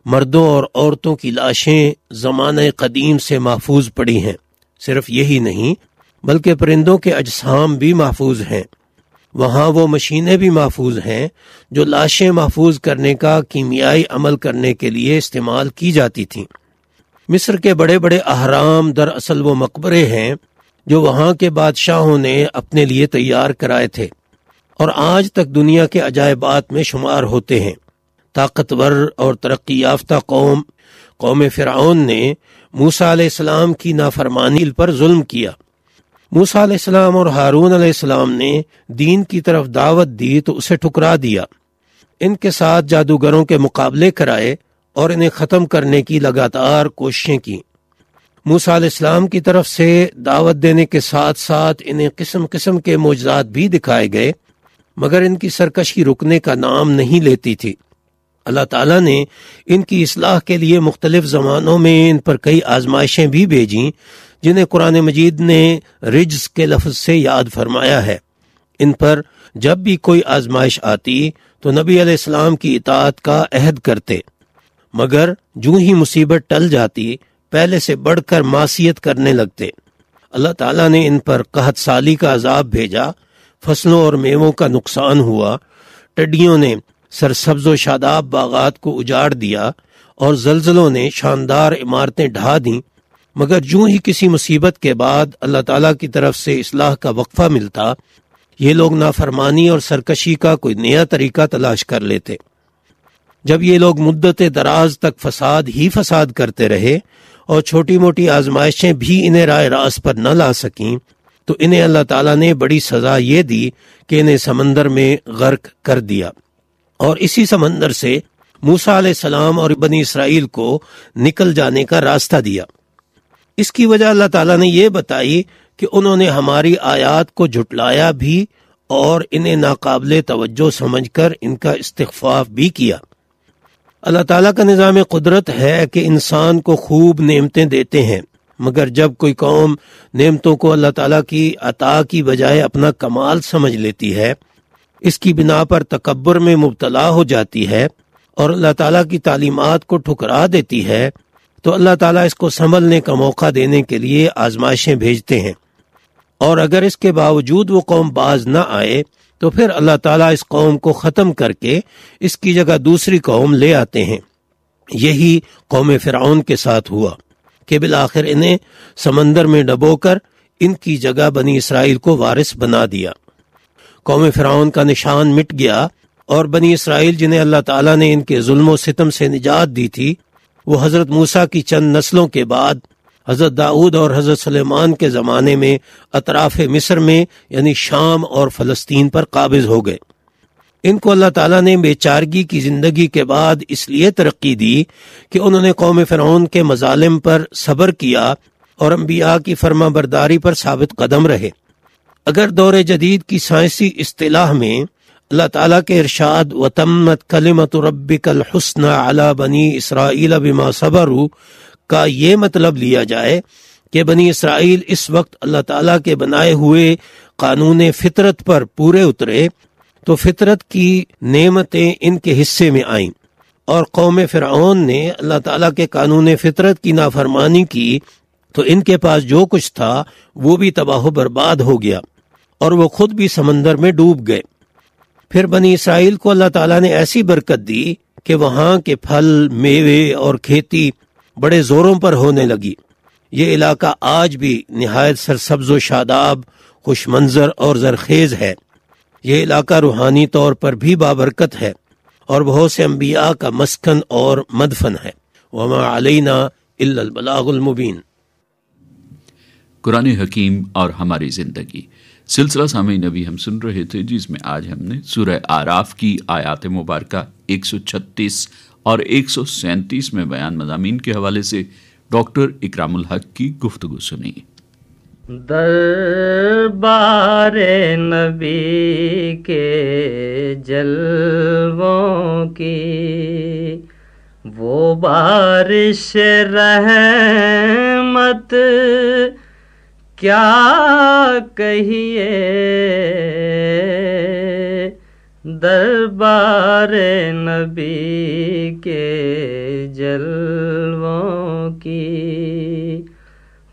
Speaker 10: مردوں اور عورتوں کی لاشیں زمانہ قدیم سے محفوظ پڑی ہیں۔ صرف یہی نہیں بلکہ پرندوں کے اجسام بھی محفوظ ہیں۔ وہاں وہ مشینیں بھی محفوظ ہیں جو لاشیں محفوظ کرنے کا کیمیائی عمل کرنے کے لیے استعمال کی جاتی تھیں۔ مصر کے بڑے بڑے اہرام دراصل وہ مقبرے ہیں جو وہاں کے بادشاہوں نے اپنے لیے تیار کرائے تھے اور آج تک دنیا کے عجائبات میں شمار ہوتے ہیں۔ طاقتور اور ترقی یافتہ قوم فرعون نے موسیٰ علیہ السلام کی نافرمانی پر ظلم کیا۔ موسیٰ علیہ السلام اور ہارون علیہ السلام نے دین کی طرف دعوت دی تو اسے ٹھکرا دیا۔ ان کے ساتھ جادوگروں کے مقابلے کرائے اور انہیں ختم کرنے کی لگاتار کوششیں کی۔ موسیٰ علیہ السلام کی طرف سے دعوت دینے کے ساتھ ساتھ انہیں قسم قسم کے معجزات بھی دکھائے گئے، مگر ان کی سرکشی رکنے کا نام نہیں لیتی تھی۔ اللہ تعالیٰ نے ان کی اصلاح کے لیے مختلف زمانوں میں ان پر کئی آزمائشیں بھی بھیجیں جنہیں قرآن مجید نے رجز کے لفظ سے یاد فرمایا ہے۔ ان پر جب بھی کوئی آزمائش آتی تو نبی علیہ السلام کی اطاعت کا عہد کرتے، مگر جو ہی مصیبت ٹل جاتی پہلے سے بڑھ کر معصیت کرنے لگتے۔ اللہ تعالیٰ نے ان پر قحط سالی کا عذاب بھیجا، فصلوں اور میووں کا نقصان ہوا، ٹڈیوں نے سرسبز و شاداب باغات کو اجاڑ دیا اور زلزلوں نے شاندار عمارتیں ڈھا دیں، مگر جو ہی کسی مصیبت کے بعد اللہ تعالیٰ کی طرف سے اصلاح کا وقفہ ملتا، یہ لوگ نافرمانی اور سرکشی کا کوئی نیا طریقہ تلاش کر لیتے۔ جب یہ لوگ مدت دراز تک فساد ہی فساد کرتے رہے اور چھوٹی موٹی آزمائشیں بھی انہیں رائے راست پر نہ لا سکیں تو انہیں اللہ تعالیٰ نے بڑی سزا یہ دی کہ انہیں سمندر میں غرق کر دیا، اور اسی سمندر سے موسیٰ علیہ السلام اور بنی اسرائیل کو نکل جانے کا راستہ دیا۔ اس کی وجہ اللہ تعالیٰ نے یہ بتائی کہ انہوں نے ہماری آیات کو جھٹلایا بھی اور انہیں ناقابل توجہ سمجھ کر ان کا استخفاف بھی کیا۔ اللہ تعالیٰ کا نظام قدرت ہے کہ انسان کو خوب نعمتیں دیتے ہیں، مگر جب کوئی قوم نعمتوں کو اللہ تعالیٰ کی عطا کی بجائے اپنا کمال سمجھ لیتی ہے، اس کی بنا پر تکبر میں مبتلا ہو جاتی ہے اور اللہ تعالیٰ کی تعلیمات کو ٹھکرا دیتی ہے، تو اللہ تعالیٰ اس کو سنبھلنے کا موقع دینے کے لیے آزمائشیں بھیجتے ہیں، اور اگر اس کے باوجود وہ قوم باز نہ آئے تو پھر اللہ تعالیٰ اس قوم کو ختم کر کے اس کی جگہ دوسری قوم لے آتے ہیں۔ یہی قوم فرعون کے ساتھ ہوا کہ بالآخر انہیں سمندر میں ڈبو کر ان کی جگہ بنی اسرائیل کو وارث بنا دیا۔ قوم فرعون کا نشان مٹ گیا اور بنی اسرائیل جنہیں اللہ تعالیٰ نے ان کے ظلم و ستم سے نجات دی تھی، وہ حضرت موسیٰ کی چند نسلوں کے بعد حضرت داؤد اور حضرت سلیمان کے زمانے میں اطراف مصر میں یعنی شام اور فلسطین پر قابض ہو گئے۔ ان کو اللہ تعالیٰ نے بے چارگی کی زندگی کے بعد اس لیے ترقی دی کہ انہوں نے قوم فرعون کے مظالم پر صبر کیا اور انبیاء کی فرما برداری پر ثابت قدم رہے۔ اگر دور جدید کی سائنسی اصطلاح میں اللہ تعالیٰ کے ارشاد وَتَمَّتْ كَلِمَةُ رَبِّكَ الْحُسْنَى عَلَى بَنِي إِسْرَائِيلَ بِمَا صَبَرُوا کا یہ مطلب لیا جائے کہ بنی اسرائیل اس وقت اللہ تعالیٰ کے بنائے ہوئے قانون فطرت پر پورے اترے تو فطرت کی نعمتیں ان کے حصے میں آئیں، اور قوم فرعون نے اللہ تعالیٰ کے قانون فطرت کی نافرمانی کی تو ان کے پاس جو کچھ تھا وہ بھی تباہ و برباد ہو گیا اور وہ خود بھی سمندر میں ڈوب گئے۔ پھر بنی اسرائیل کو اللہ تعالیٰ نے ایسی برکت دی کہ وہاں کے پھل، میوے اور کھیتی بڑے زوروں پر ہونے لگی۔ یہ علاقہ آج بھی نہایت سرسبز و شاداب، خوش منظر اور زرخیز ہے۔ یہ علاقہ روحانی طور پر بھی بابرکت ہے اور بہت سے انبیاء کا مسکن اور مدفن ہے۔ وما علینا الا البلاغ المبین۔
Speaker 2: قرآن حکیم اور ہماری زندگی سلسلہ سامعین ابھی ہم سن رہے تھے جس میں آج ہم نے سورہ اعراف کی آیات مبارکہ 136 اور 137 میں بیان مضامین کے حوالے سے ڈاکٹر اکرام الحق کی گفتگو سنی۔
Speaker 11: دربار نبی کے جلووں کی وہ بارش رحمت کیا کہیے، دربار نبی کے جلووں کی،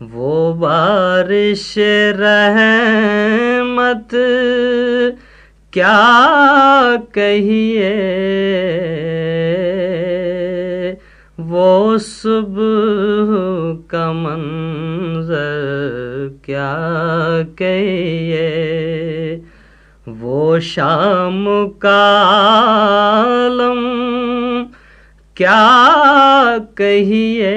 Speaker 11: وہ بارش رحمت کیا کہیے، وہ صبح کا منظر کیا کہیے، وہ شام کا عالم کیا کہیے،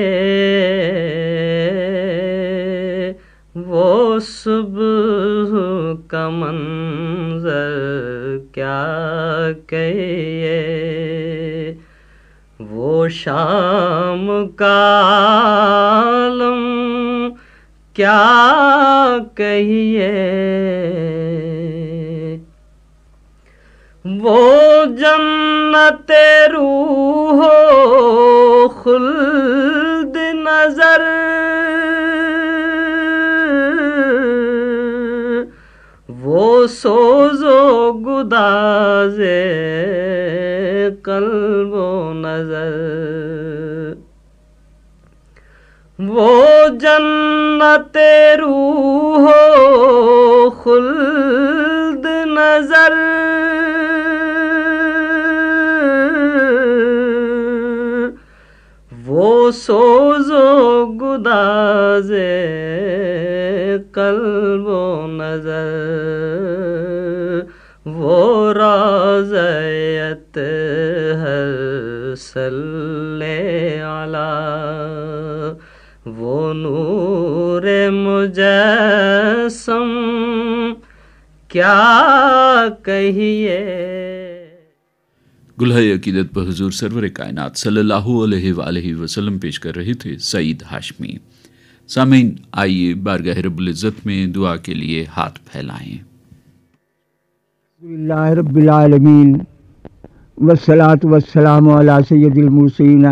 Speaker 11: وہ صبح کا منظر کیا کہیے، وہ شام کا عالم کیا کہیے، وہ جنت روح و خلد نظر، وہ سوز و گداز قلب و نظر، وہ جنت روح و خلد نظر، وہ سوز و گداز قلب و نظر، وہ رازیت ہر صلی علی، وہ نور مجسم کیا کہیے۔
Speaker 2: گلہائے عقیدت پر حضور سرور کائنات صلی اللہ علیہ وآلہ وسلم پیش کر رہے تھے سعید ہاشمی۔ سامعین، آئیے بارگاہ رب العزت میں دعا کے لیے ہاتھ پھیلائیں۔
Speaker 12: اللہ رب العالمین والصلاة والسلام علی سید المرسلین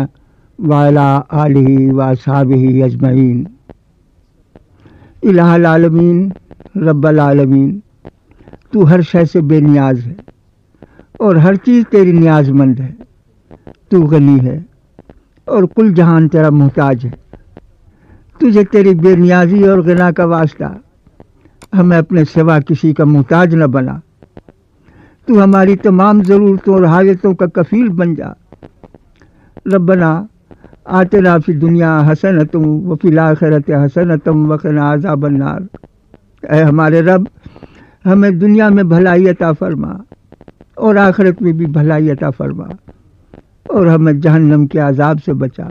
Speaker 12: وعلی آلہ واصحابہ اجمعین۔ الہ العالمین رب العالمین، تو ہر شے سے بے نیاز ہے اور ہر چیز تیری نیاز مند ہے، تو غنی ہے اور کل جہان تیرا محتاج ہے، تجھے تیری بے نیازی اور غنا کا واسطہ، ہمیں اپنے سوا کسی کا محتاج نہ بنا، تو ہماری تمام ضرورتوں اور حاجتوں کا کفیل بن جا۔ ربنا آتنا فی الدنیا حسنۃ وفی الآخرۃ حسنۃ وقنا عذاب النار، اے ہمارے رب ہمیں دنیا میں بھلائی عطا فرما اور آخرت میں بھی بھلائی عطا فرما، اور ہمیں جہنم کے عذاب سے بچا۔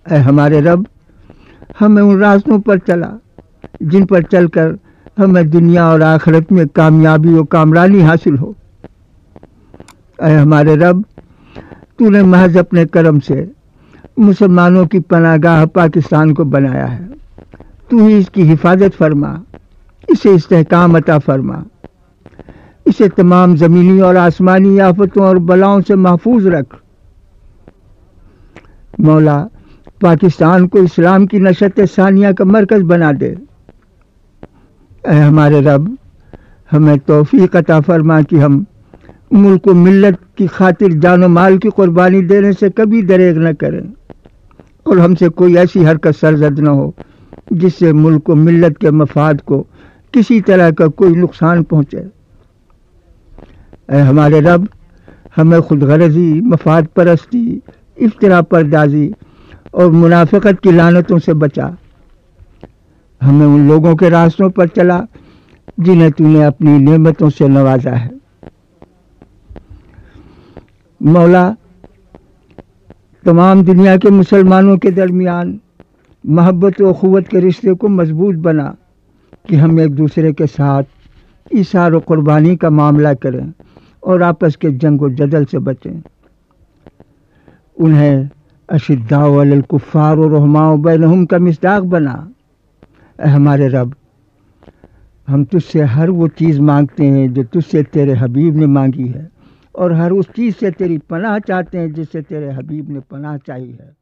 Speaker 12: اے ہمارے رب ہمیں ان راستوں پر چلا جن پر چل کر ہمیں دنیا اور آخرت میں کامیابی و کامرانی حاصل ہو۔ اے ہمارے رب تو نے محض اپنے کرم سے مسلمانوں کی پناہ گاہ پاکستان کو بنایا ہے، تو ہی اس کی حفاظت فرما، اسے استحکام عطا فرما، اسے تمام زمینی اور آسمانی آفتوں اور بلاؤں سے محفوظ رکھ۔ مولا پاکستان کو اسلام کی نشت ثانیہ کا مرکز بنا دے۔ اے ہمارے رب ہمیں توفیق عطا فرما کہ ہم ملک و ملت کی خاطر جان و مال کی قربانی دینے سے کبھی دریغ نہ کریں، اور ہم سے کوئی ایسی حرکت سرزد نہ ہو جس سے ملک و ملت کے مفاد کو کسی طرح کا کوئی نقصان پہنچے۔ اے ہمارے رب ہمیں خود غرضی، مفاد پرستی، افتراء پردازی اور منافقت کی لعنتوں سے بچا۔ ہمیں ان لوگوں کے راستوں پر چلا جنہیں تو نے اپنی نعمتوں سے نوازا ہے۔ مولا تمام دنیا کے مسلمانوں کے درمیان محبت و اخوت کے رشتے کو مضبوط بنا کہ ہم ایک دوسرے کے ساتھ ایثار و قربانی کا معاملہ کریں اور آپس کے جنگ و جدل سے بچیں۔ انہیں اشداء علی الکفار و رحماء بینہم کا مصداق بنا۔ اے ہمارے رب ہم تجھ سے ہر وہ چیز مانگتے ہیں جو تجھ سے تیرے حبیب نے مانگی ہے اور ہر اس چیز سے تیری پناہ چاہتے ہیں جس سے تیرے حبیب نے پناہ چاہی ہے۔